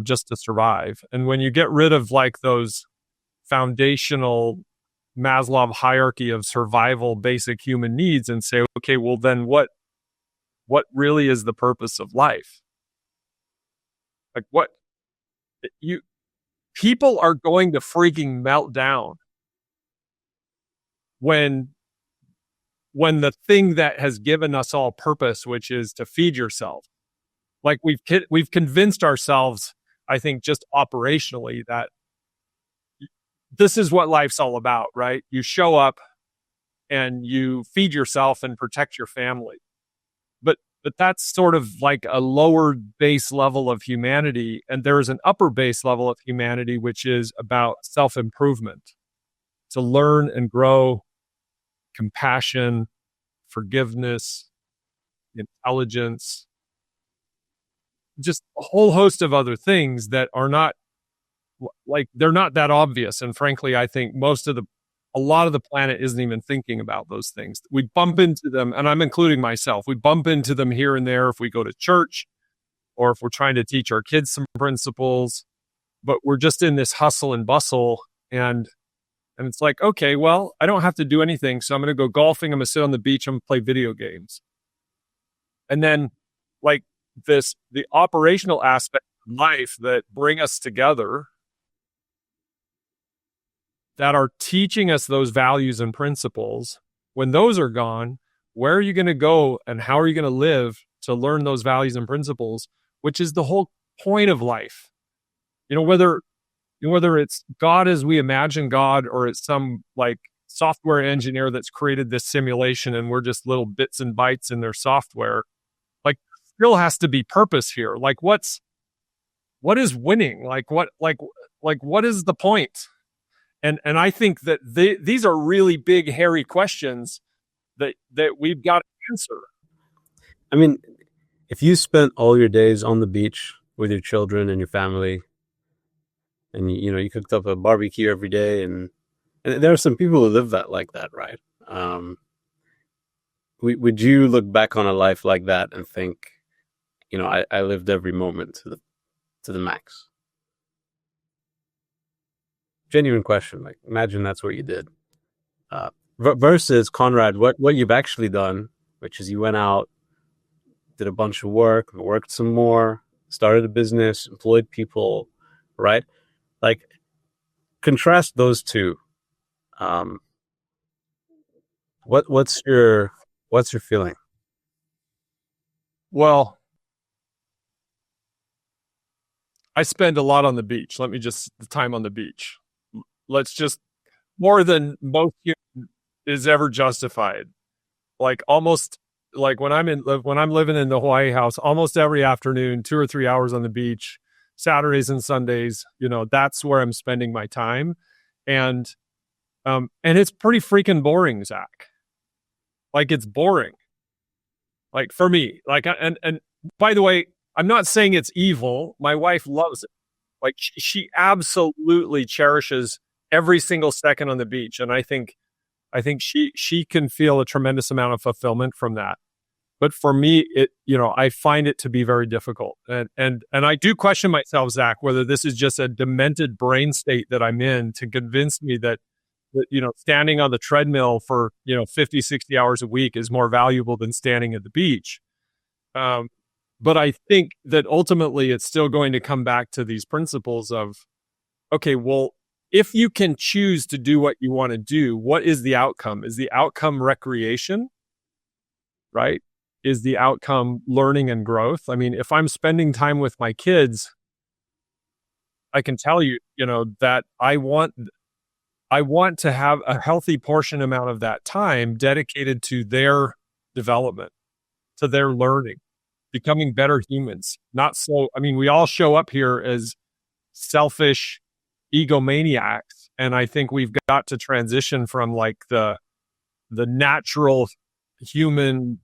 S3: just to survive. And when you get rid of like those foundational Maslow hierarchy of survival, basic human needs, and say, okay, well then what really is the purpose of life? Like people are going to freaking melt down when the thing that has given us all purpose, which is to feed yourself. Like we've convinced ourselves, I think, just operationally, that this is what life's all about, right? You show up and you feed yourself and protect your family. But that's sort of like a lower base level of humanity. And there is an upper base level of humanity, which is about self-improvement, to learn and grow, compassion, forgiveness, intelligence, just a whole host of other things that are not like, they're not that obvious. And frankly, I think a lot of the planet isn't even thinking about those things. We bump into them, and I'm including myself. We bump into them here and there if we go to church or if we're trying to teach our kids some principles, but we're just in this hustle and bustle. And it's like, okay, well, I don't have to do anything. So I'm going to go golfing. I'm going to sit on the beach. I'm going to play video games. And then like the operational aspect of life that bring us together, that are teaching us those values and principles, when those are gone, where are you going to go and how are you going to live to learn those values and principles, which is the whole point of life? Whether it's God as we imagine God, or it's some like software engineer that's created this simulation and we're just little bits and bytes in their software, like still has to be purpose here. Like what is winning? Like what is the point? And I think that these are really big, hairy questions that we've got to answer.
S2: I mean, if you spent all your days on the beach with your children and your family, and you cooked up a barbecue every day, and there are some people who live like that, right? Would you look back on a life like that and think, I lived every moment to the max? Genuine question. Like, imagine that's what you did. Versus Conrad, what you've actually done, which is you went out, did a bunch of work, worked some more, started a business, employed people, right? Like, contrast those two. What's your feeling?
S3: Well, I spend a lot on the beach. The time on the beach. Let's just, more than most human is ever justified. Like almost like when I'm living in the Hawaii house, almost every afternoon, 2 or 3 hours on the beach, Saturdays and Sundays, that's where I'm spending my time. And it's pretty freaking boring, Zach. Like, it's boring. Like, for me, like, and by the way, I'm not saying it's evil. My wife loves it. Like, she absolutely cherishes every single second on the beach. And I think she can feel a tremendous amount of fulfillment from that. But for me, I find it to be very difficult. And I do question myself, Zach, whether this is just a demented brain state that I'm in to convince me that standing on the treadmill for, 50, 60 hours a week is more valuable than standing at the beach. But I think that ultimately it's still going to come back to these principles of, okay, well, if you can choose to do what you want to do, what is the outcome? Is the outcome recreation? Right? Is the outcome learning and growth? I mean, if I'm spending time with my kids, I can tell you, that I want to have a healthy portion amount of that time dedicated to their development, to their learning, becoming better humans. We all show up here as selfish egomaniacs. And I think we've got to transition from like the natural human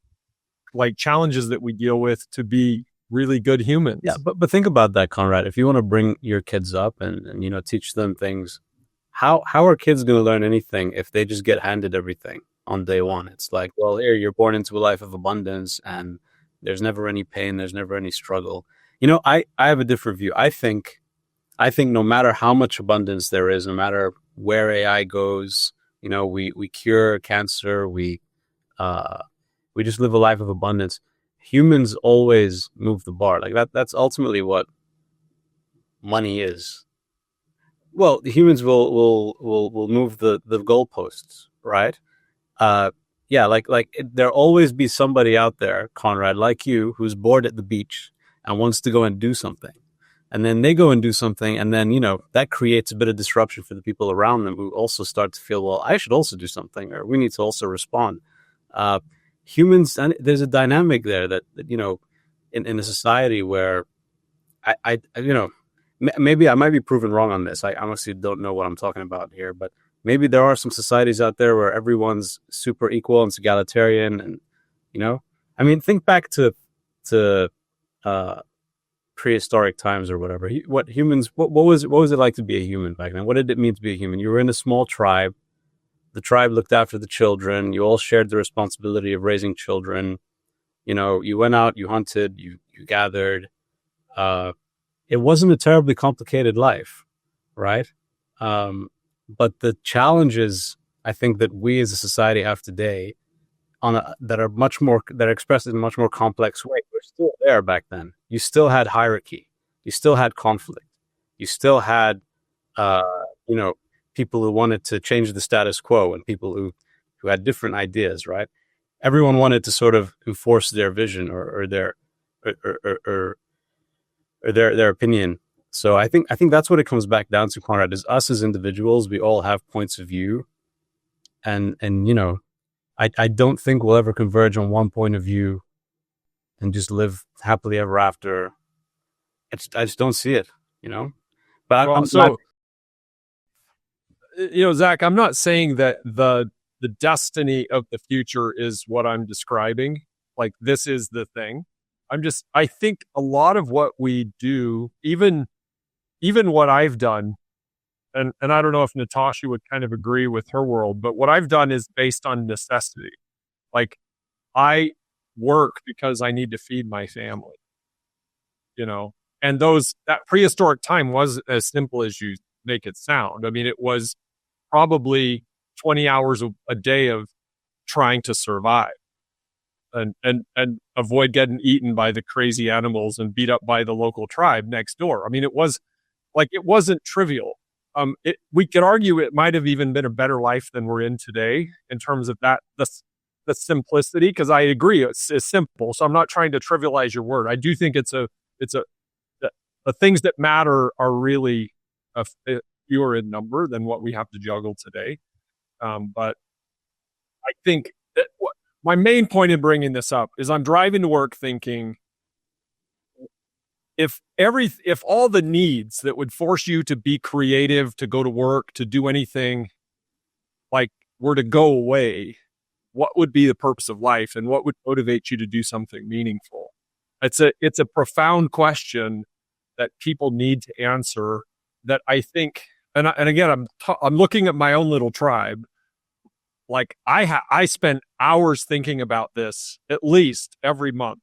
S3: like challenges that we deal with to be really good humans.
S2: Yeah, but think about that, Conrad. If you want to bring your kids up and teach them things, how are kids going to learn anything if they just get handed everything on day one? It's like, well, here you're born into a life of abundance and there's never any pain, there's never any struggle. I have a different view. I think no matter how much abundance there is, no matter where AI goes, we cure cancer, we just live a life of abundance. Humans always move the bar. Like that's ultimately what money is. Well, humans will move the goalposts, right? There'll always be somebody out there, Conrad, like you, who's bored at the beach and wants to go and do something. And then they go and do something, and then, that creates a bit of disruption for the people around them who also start to feel, well, I should also do something, or we need to also respond. humans, and there's a dynamic there that in a society where I maybe I might be proven wrong on this. I honestly don't know what I'm talking about here, but maybe there are some societies out there where everyone's super equal and egalitarian, and I mean, think back to prehistoric times or whatever. What was it like to be a human back then? What did it mean to be a human? You were in a small tribe. The tribe looked after the children. You all shared the responsibility of raising children. You went out, you hunted, you gathered. It wasn't a terribly complicated life, right? But the challenges I think that we as a society have today that are expressed in a much more complex way, were still there back then. You still had hierarchy. You still had conflict. You still had, people who wanted to change the status quo and people who had different ideas, right? Everyone wanted to sort of enforce their vision or their opinion. So I think that's what it comes back down to, Conrad, is us as individuals. We all have points of view, and I don't think we'll ever converge on one point of view and just live happily ever after. I just don't see it, But
S3: Zach, I'm not saying that the destiny of the future is what I'm describing. Like, this is the thing. I think a lot of what we do, even what I've done, and I don't know if Natasha would kind of agree with her world, but what I've done is based on necessity. Like, I work because I need to feed my family, and that prehistoric time was as simple as you make it sound. I mean, it was probably 20 hours a day of trying to survive and avoid getting eaten by the crazy animals and beat up by the local tribe next door. I mean, it wasn't trivial. We could argue it might have even been a better life than we're in today in terms of the simplicity, because I agree it's simple. So I'm not trying to trivialize your word. I do think the things that matter are really fewer in number than what we have to juggle today. But I think that my main point in bringing this up is I'm driving to work thinking, if all the needs that would force you to be creative, to go to work, to do anything, like, were to go away, what would be the purpose of life, and what would motivate you to do something meaningful? It's a profound question that people need to answer, that I think, and again, I'm looking at my own little tribe. Like, I spend hours thinking about this at least every month.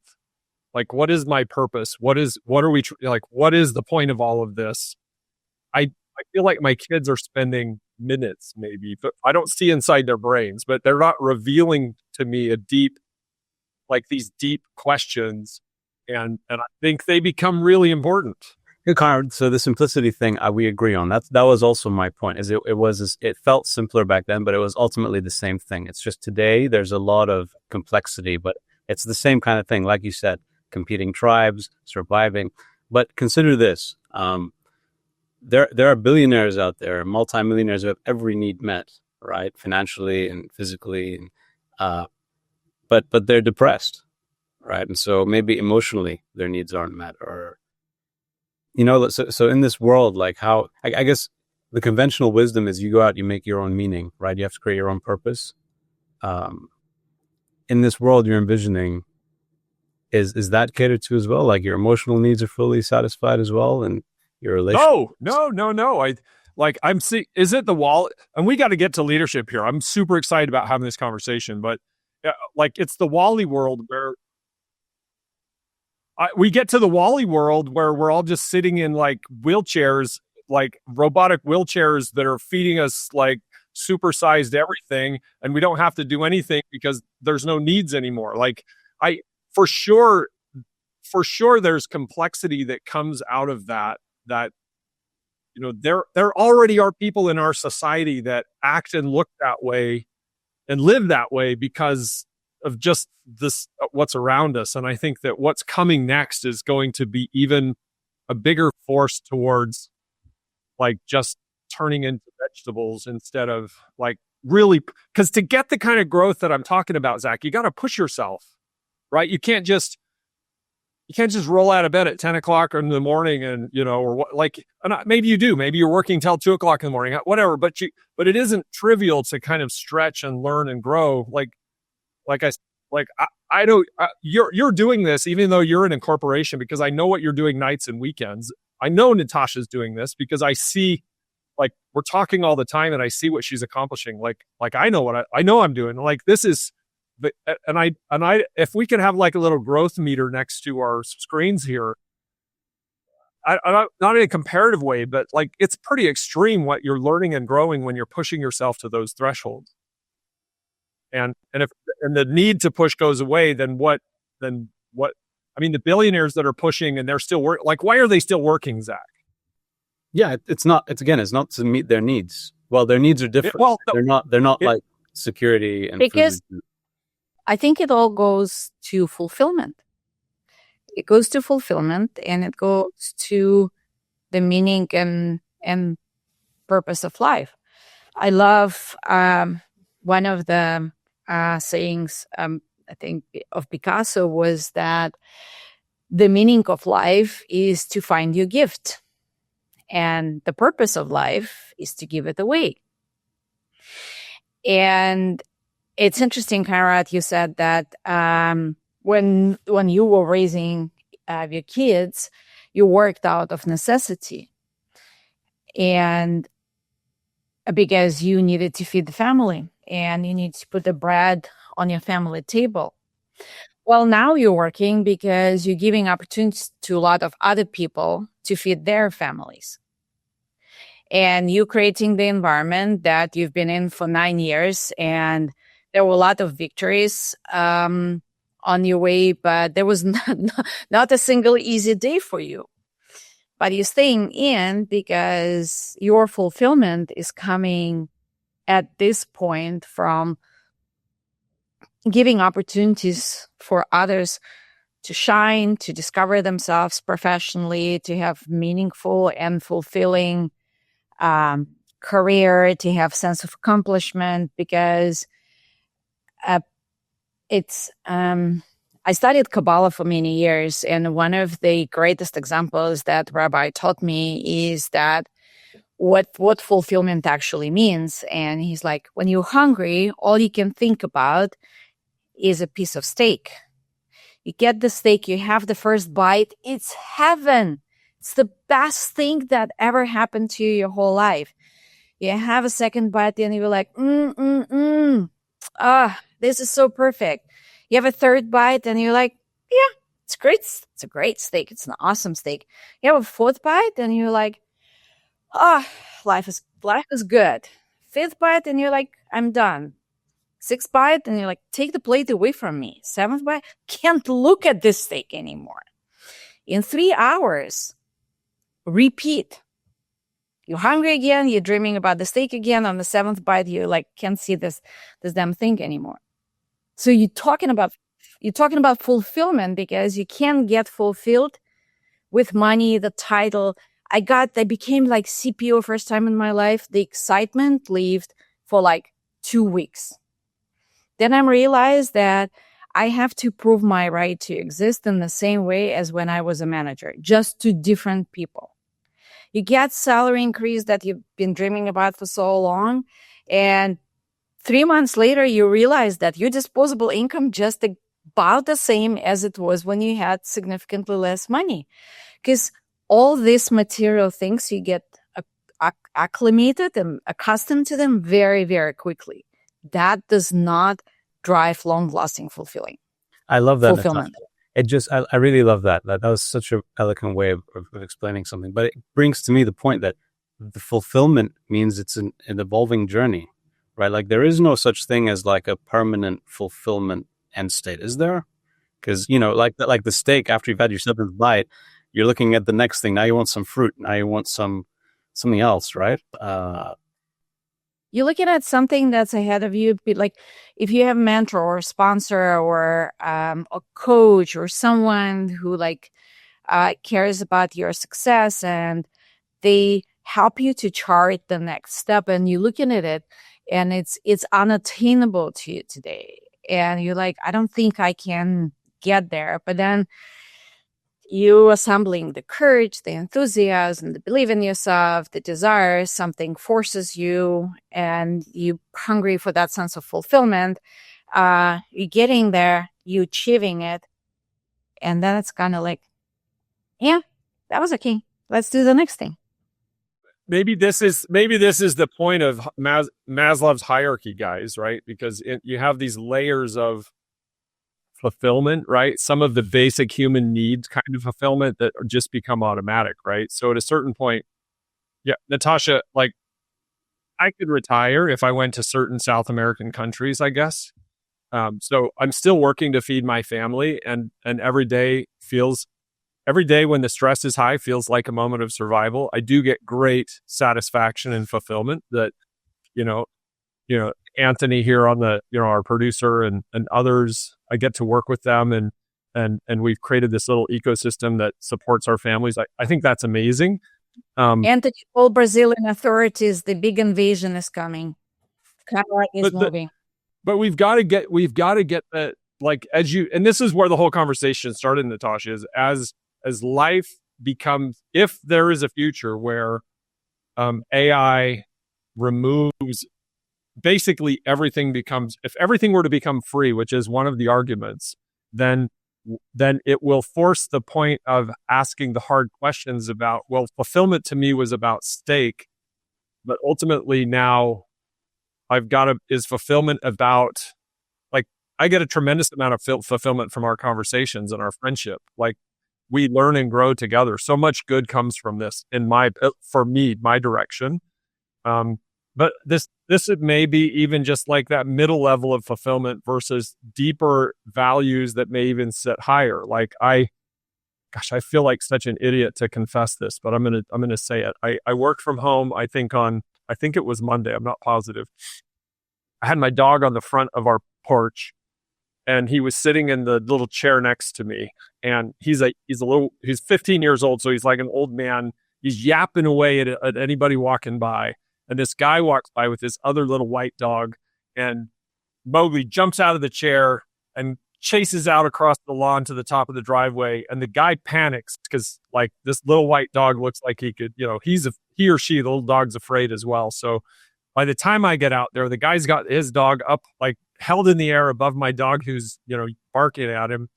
S3: Like, what is my purpose? What is the point of all of this? I feel like my kids are spending minutes, maybe, but I don't see inside their brains, but they're not revealing to me these deep questions. And I think they become really important.
S2: Conrad, so the simplicity thing, we agree on. That was also my point. It felt simpler back then, but it was ultimately the same thing. It's just today there's a lot of complexity, but it's the same kind of thing. Like you said, competing tribes, surviving. But consider this: there are billionaires out there, multimillionaires who have every need met, right, financially and physically, and but they're depressed, right, and so maybe emotionally their needs aren't met, or. So in this world, like, how, I guess the conventional wisdom is you go out, you make your own meaning, right? You have to create your own purpose. In this world you're envisioning, is that catered to as well? Like, your emotional needs are fully satisfied as well, and your relationship?
S3: No. Is it the wall? And we got to get to leadership here. I'm super excited about having this conversation, but it's the Wall-E world where we get to the Wall-E world where we're all just sitting in like wheelchairs, like robotic wheelchairs that are feeding us like supersized everything, and we don't have to do anything because there's no needs anymore. Like, for sure there's complexity that comes out of that there already are people in our society that act and look that way and live that way because of just this, what's around us. And I think that what's coming next is going to be even a bigger force towards like just turning into vegetables instead of like really, because to get the kind of growth that I'm talking about, Zach, you got to push yourself, right? You can't just roll out of bed at 10 o'clock in the morning and, or what, like, maybe you do, maybe you're working till 2 o'clock in the morning, whatever, but it isn't trivial to kind of stretch and learn and grow. I know you're doing this, even though you're in a corporation, because I know what you're doing nights and weekends. I know Natasha's doing this because I see, like, we're talking all the time and I see what she's accomplishing. Like I know what I know I'm doing. Like, this is, and I, if we could have like a little growth meter next to our screens here, not in a comparative way, but like, it's pretty extreme what you're learning and growing when you're pushing yourself to those thresholds. And if the need to push goes away, then what? I mean, the billionaires that are pushing and they're still working, like, why are they still working, Zach?
S2: Yeah, it's not to meet their needs. Well, their needs are different. They're not like security and
S1: because
S2: food.
S1: I think it all goes to fulfillment. It goes to fulfillment, and it goes to the meaning and purpose of life. I love one of the sayings, I think, of Picasso was that the meaning of life is to find your gift, and the purpose of life is to give it away. And it's interesting, Conrad, you said that when you were raising your kids, you worked out of necessity, and because you needed to feed the family and you need to put the bread on your family table. Well, now you're working because you're giving opportunities to a lot of other people to feed their families. And you're creating the environment that you've been in for 9 years. And there were a lot of victories on your way, but there was not a single easy day for you. But you're staying in because your fulfillment is coming at this point from giving opportunities for others to shine, to discover themselves professionally, to have meaningful and fulfilling career, to have sense of accomplishment, because I studied Kabbalah for many years, and one of the greatest examples that Rabbi taught me is that what fulfillment actually means. And he's like, when you're hungry, all you can think about is a piece of steak. You get the steak, you have the first bite, it's heaven. It's the best thing that ever happened to you your whole life. You have a second bite and you're like, this is so perfect. You have a third bite and you're like, yeah, it's great. It's a great steak. It's an awesome steak. You have a fourth bite and you're like, life is good. Fifth bite and you're like, I'm done. Sixth bite and you're like, take the plate away from me. Seventh bite, can't look at this steak anymore. In 3 hours, repeat. You're hungry again. You're dreaming about the steak again. On the seventh bite, you like can't see this damn thing anymore. So you're talking about fulfillment, because you can't get fulfilled with money, the title. I became like CPO first time in my life. The excitement lived for like 2 weeks. Then I realized that I have to prove my right to exist in the same way as when I was a manager, just to different people. You get salary increase that you've been dreaming about for so long, and 3 months later, you realize that your disposable income just about the same as it was when you had significantly less money. Because all these material things, you get acclimated and accustomed to them very, very quickly. That does not drive long-lasting fulfilling.
S2: I love that,
S1: fulfillment.
S2: Natasha. I really love that. That was such an eloquent way of explaining something. But it brings to me the point that the fulfillment means it's an evolving journey, right? Like, there is no such thing as like a permanent fulfillment end state, is there? Because, like the steak, after you've had your seventh bite, you're looking at the next thing. Now you want some fruit. Now you want something else, right?
S1: You're looking at something that's ahead of you. Like, if you have a mentor or a sponsor or a coach or someone who cares about your success, and they help you to chart the next step, and you're looking at it and it's unattainable to you today. And you're like, I don't think I can get there. But then you assembling the courage, the enthusiasm, the belief in yourself, the desire, something forces you, and you hungry for that sense of fulfillment. You're getting there, you achieving it, and then it's kind of like, yeah, that was okay. Let's do the next thing.
S3: Maybe this is the point of Maslow's hierarchy, guys, right? Because you have these layers of fulfillment, right? Some of the basic human needs kind of fulfillment that just become automatic, right? So at a certain point, yeah, Natasha, like I could retire if I went to certain South American countries, I guess. So I'm still working to feed my family, and every day when the stress is high feels like a moment of survival. I do get great satisfaction and fulfillment that, you know, Anthony here on the, our producer and others, I get to work with them and we've created this little ecosystem that supports our families. I think that's amazing.
S1: And to all Brazilian authorities, the big invasion is coming. Conrad is moving.
S3: But we've got to get that, like, and this is where the whole conversation started, Natasha, is as life becomes, if there is a future where AI removes basically everything, if everything were to become free, which is one of the arguments, then it will force the point of asking the hard questions about, well, fulfillment to me was about steak, but ultimately now is fulfillment about, like, I get a tremendous amount of fulfillment from our conversations and our friendship. Like, we learn and grow together. So much good comes from this for me, my direction. But this may be even just like that middle level of fulfillment versus deeper values that may even sit higher. Like I feel like such an idiot to confess this, but I'm gonna say it. I worked from home. I think it was Monday. I'm not positive. I had my dog on the front of our porch, and he was sitting in the little chair next to me. And he's 15 years old, so he's like an old man. He's yapping away at anybody walking by. And this guy walks by with this other little white dog, and Mowgli jumps out of the chair and chases out across the lawn to the top of the driveway. And the guy panics because, like, this little white dog looks like he could, he or she, the little dog's afraid as well. So by the time I get out there, the guy's got his dog up, like, held in the air above my dog who's, barking at him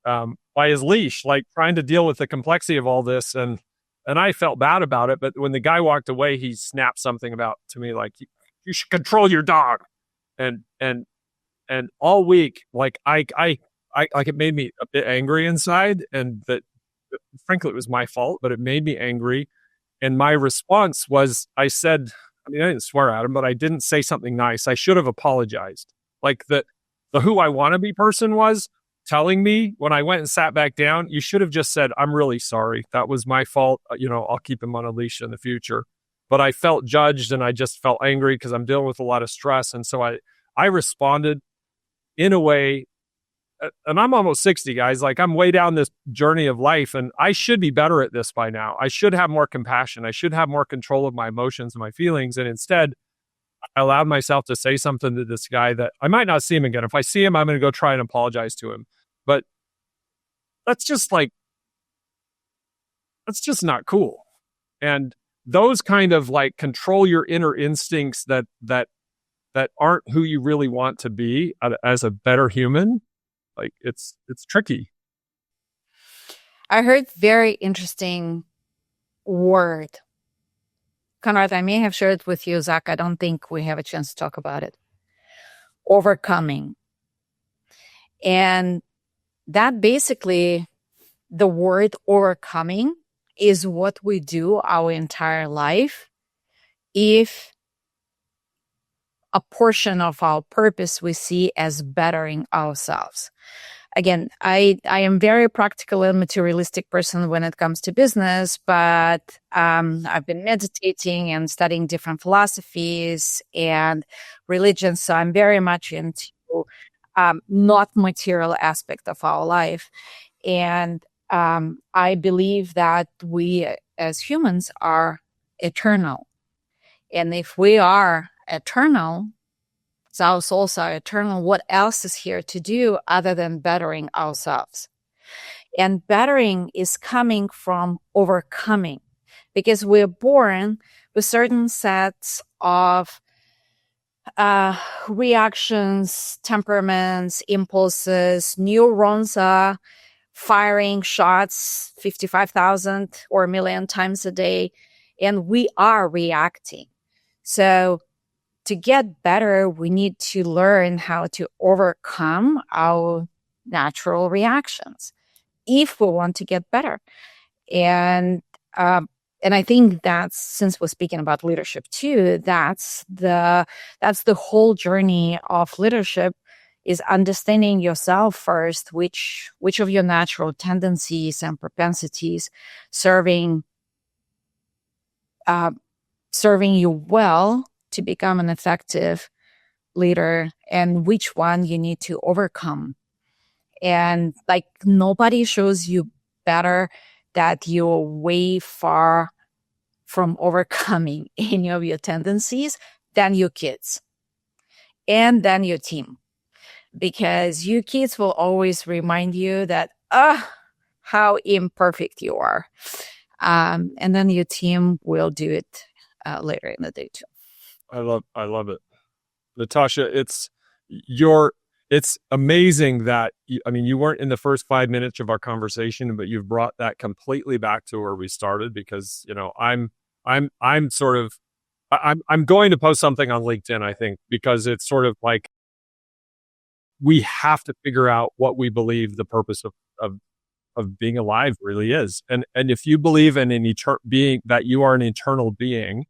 S3: by his leash, like trying to deal with the complexity of all this. And I felt bad about it. But when the guy walked away, he snapped something to me, like, you should control your dog. And all week, like, I like, it made me a bit angry inside, and that, frankly, it was my fault, but it made me angry. And my response was, I said, I didn't swear at him, but I didn't say something nice. I should have apologized. Like, the who I want to be person was telling me when I went and sat back down, you should have just said, I'm really sorry. That was my fault. I'll keep him on a leash in the future. But I felt judged, and I just felt angry because I'm dealing with a lot of stress. And so I responded in a way, and I'm almost 60, guys. Like, I'm way down this journey of life, and I should be better at this by now. I should have more compassion. I should have more control of my emotions and my feelings. And instead, I allowed myself to say something to this guy that I might not see him again. If I see him, I'm going to go try and apologize to him. But that's just not cool. And those kind of, like, control your inner instincts that aren't who you really want to be as a better human. Like, it's tricky.
S1: I heard very interesting word. Conrad, I may have shared it with you, Zach. I don't think we have a chance to talk about it. Overcoming. And that basically, the word overcoming is what we do our entire life if a portion of our purpose we see as bettering ourselves. Again, I am very practical and materialistic person when it comes to business, but I've been meditating and studying different philosophies and religions, so I'm very much into not material aspect of our life. And I believe that we as humans are eternal. And if we are eternal, so our souls are eternal, what else is here to do other than bettering ourselves? And bettering is coming from overcoming, because we're born with certain sets of reactions, temperaments, impulses. Neurons are firing shots 55,000 or a million times a day, and we are reacting. So to get better, we need to learn how to overcome our natural reactions if we want to get better. And I think that's, since we're speaking about leadership too, that's the whole journey of leadership, is understanding yourself first, which of your natural tendencies and propensities serving you well to become an effective leader, and which one you need to overcome. And like, nobody shows you better that you're way far from overcoming any of your tendencies than your kids and then your team, because your kids will always remind you that how imperfect you are, and then your team will do it later in the day too.
S3: I love it, Natasha. It's amazing that you weren't in the first 5 minutes of our conversation, but you've brought that completely back to where we started, because I'm going to post something on LinkedIn, I think, because it's sort of like, we have to figure out what we believe the purpose of being alive really is. And if you believe in an being, that you are an eternal being,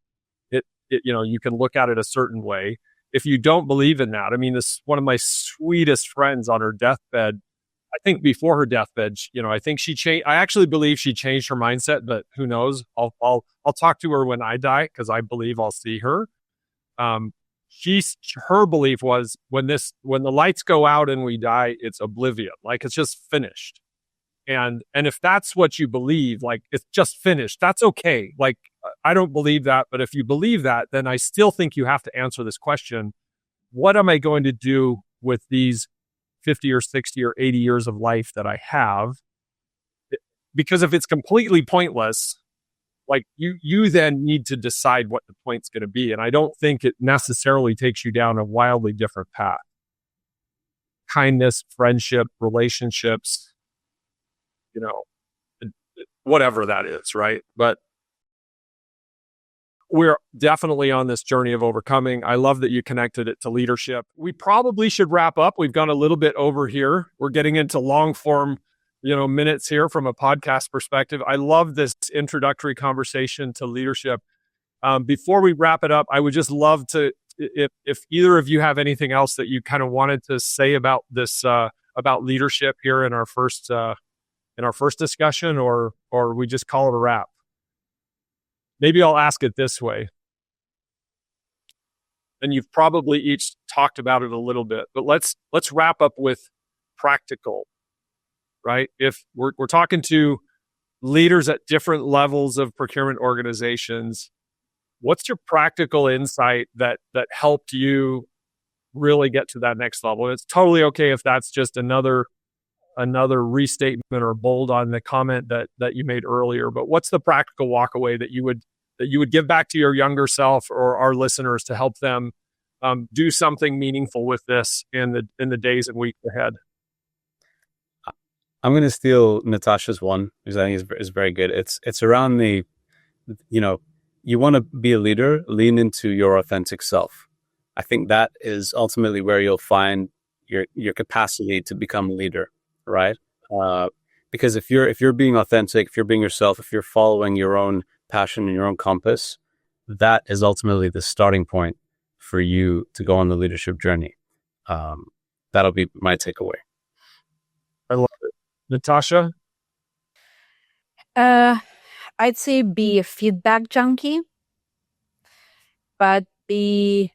S3: it you can look at it a certain way. If you don't believe in that, this one of my sweetest friends on her deathbed, I think before her deathbed, I think she changed. I actually believe she changed her mindset, but who knows? I'll talk to her when I die, because I believe I'll see her. Her belief was, when the lights go out and we die, it's oblivion, like it's just finished. And if that's what you believe, like it's just finished, that's okay. Like, I don't believe that, but if you believe that, then I still think you have to answer this question: what am I going to do with these 50 or 60 or 80 years of life that I have? Because if it's completely pointless, like you then need to decide what the point's going to be. And I don't think it necessarily takes you down a wildly different path. Kindness, friendship, relationships, whatever that is, right? But we're definitely on this journey of overcoming. I love that you connected it to leadership. We probably should wrap up. We've gone a little bit over here. We're getting into long form, minutes here from a podcast perspective. I love this introductory conversation to leadership. Before we wrap it up, I would just love to, if either of you have anything else that you kind of wanted to say about this, about leadership here in our first discussion, or we just call it a wrap. Maybe I'll ask it this way. And you've probably each talked about it a little bit, but let's wrap up with practical, right? If we're talking to leaders at different levels of procurement organizations, what's your practical insight that helped you really get to that next level? And it's totally okay if that's just another restatement or bold on the comment that you made earlier. But what's the practical walkaway that you would give back to your younger self or our listeners to help them do something meaningful with this in the days and weeks ahead?
S2: I'm going to steal Natasha's one, because I think is very good. It's around the, you want to be a leader, lean into your authentic self. I think that is ultimately where you'll find your capacity to become a leader, right? Because if you're being authentic, if you're being yourself, if you're following your own passion and your own compass, that is ultimately the starting point for you to go on the leadership journey. That'll be my takeaway.
S3: I love it. Natasha?
S1: I'd say be a feedback junkie, but be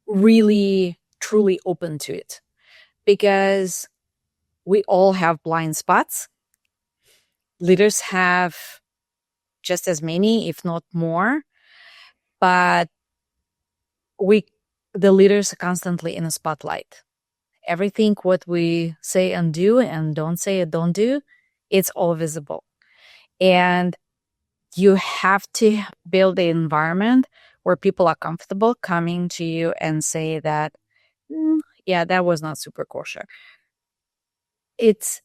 S1: really, truly open to it, because we all have blind spots. Leaders have just as many, if not more. But the leaders are constantly in the spotlight. Everything what we say and do and don't say and don't do, it's all visible. And you have to build the environment where people are comfortable coming to you and say that, yeah, that was not super kosher. It's,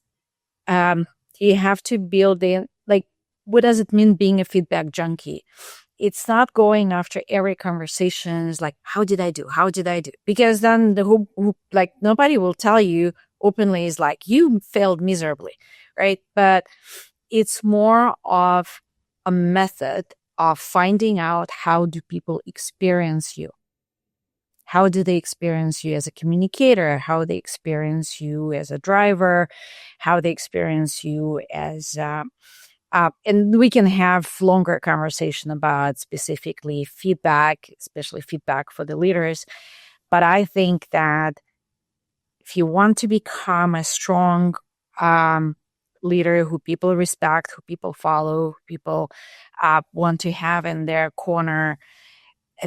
S1: you have to build what does it mean being a feedback junkie? It's not going after every conversation is like, how did I do? How did I do? Because then nobody will tell you openly is like, you failed miserably, right? But it's more of a method of finding out how do people experience you. How do they experience you as a communicator? How they experience you as a driver? How they experience you as and we can have longer conversation about specifically feedback, especially feedback for the leaders. But I think that if you want to become a strong leader who people respect, who people follow, who people want to have in their corner,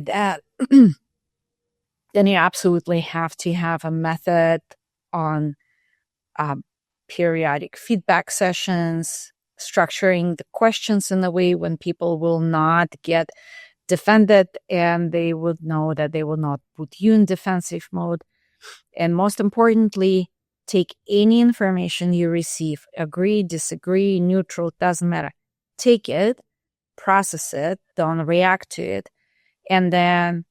S1: that then you absolutely have to have a method on periodic feedback sessions, structuring the questions in a way when people will not get defended and they would know that they will not put you in defensive mode. And most importantly, take any information you receive, agree, disagree, neutral, doesn't matter. Take it, process it, don't react to it, and then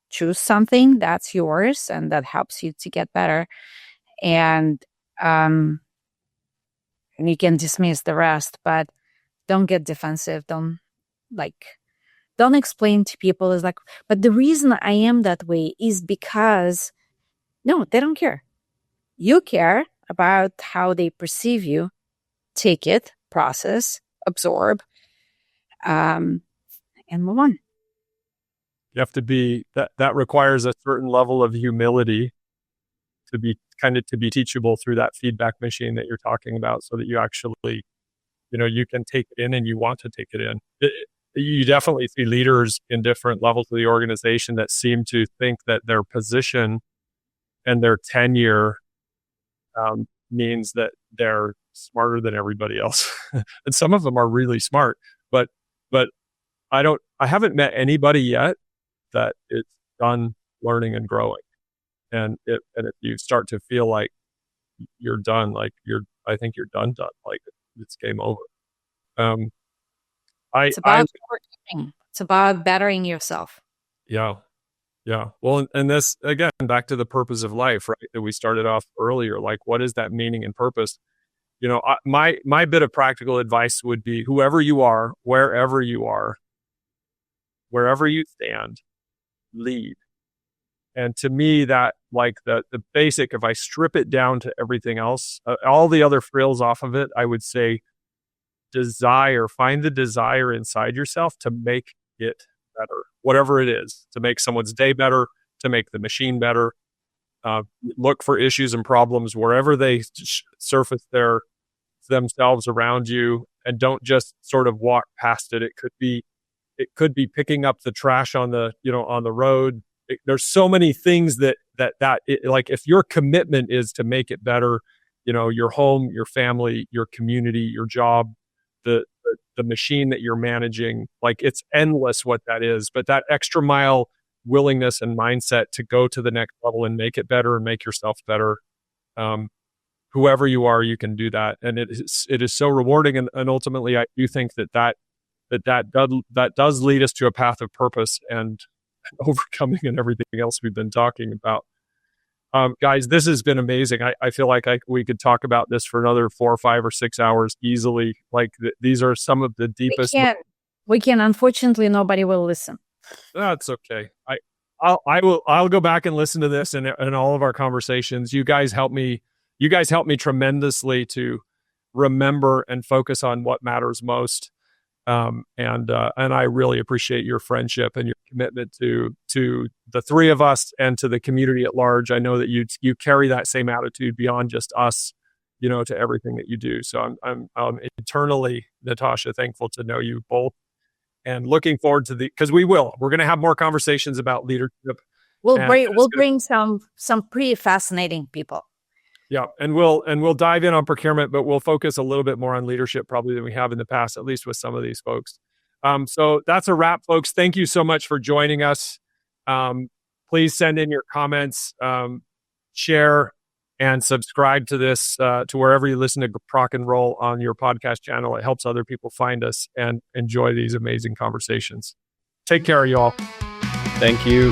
S1: choose something that's yours and that helps you to get better. And you can dismiss the rest, but don't get defensive. Don't explain to people is like, but the reason I am that way is because, no, they don't care. You care about how they perceive you. Take it, process, absorb, and move on.
S3: You have to be, that requires a certain level of humility to be teachable through that feedback machine that you're talking about, so that you actually, you can take it in and you want to take it in. You definitely see leaders in different levels of the organization that seem to think that their position and their tenure means that they're smarter than everybody else. And some of them are really smart, but I haven't met anybody yet that is done learning and growing. And if you start to feel like you're done, I think you're done, like it's game over.
S1: It's about it's about bettering yourself.
S3: Yeah. Well, and this, again, back to the purpose of life, right? That we started off earlier. Like, what is that meaning and purpose? My bit of practical advice would be, whoever you are, wherever you stand, lead. And to me, that, like, the basic, if I strip it down to everything else, all the other frills off of it, I would say find the desire inside yourself to make it better, whatever it is, to make someone's day better, to make the machine better. Look for issues and problems wherever they surface themselves around you, and don't just sort of walk past it. It could be picking up the trash on the road. There's so many things that like, if your commitment is to make it better, your home, your family, your community, your job, the machine that you're managing, like, it's endless what that is. But that extra mile willingness and mindset to go to the next level and make it better and make yourself better, whoever you are, you can do that. And it is so rewarding. And ultimately, I do think that does lead us to a path of purpose and overcoming and everything else we've been talking about. Guys, this has been amazing. I feel like we could talk about this for another 4 or 5 or 6 hours easily. Like, these are some of the deepest.
S1: We can. Unfortunately, nobody will listen.
S3: That's okay. I'll go back and listen to this and all of our conversations. You guys help me tremendously to remember and focus on what matters most. And I really appreciate your friendship and your commitment to the three of us and to the community at large. I know that you carry that same attitude beyond just us, to everything that you do. So I'm eternally, Natasha, thankful to know you both. and looking forward to because we're going to have more conversations about leadership.
S1: We'll bring some pretty fascinating people.
S3: Yeah, and we'll dive in on procurement, but we'll focus a little bit more on leadership probably than we have in the past, at least with some of these folks. So that's a wrap, folks. Thank you so much for joining us. Please send in your comments, share, and subscribe to this to wherever you listen to Proc-N-Roll on your podcast channel. It helps other people find us and enjoy these amazing conversations. Take care, y'all.
S2: Thank you.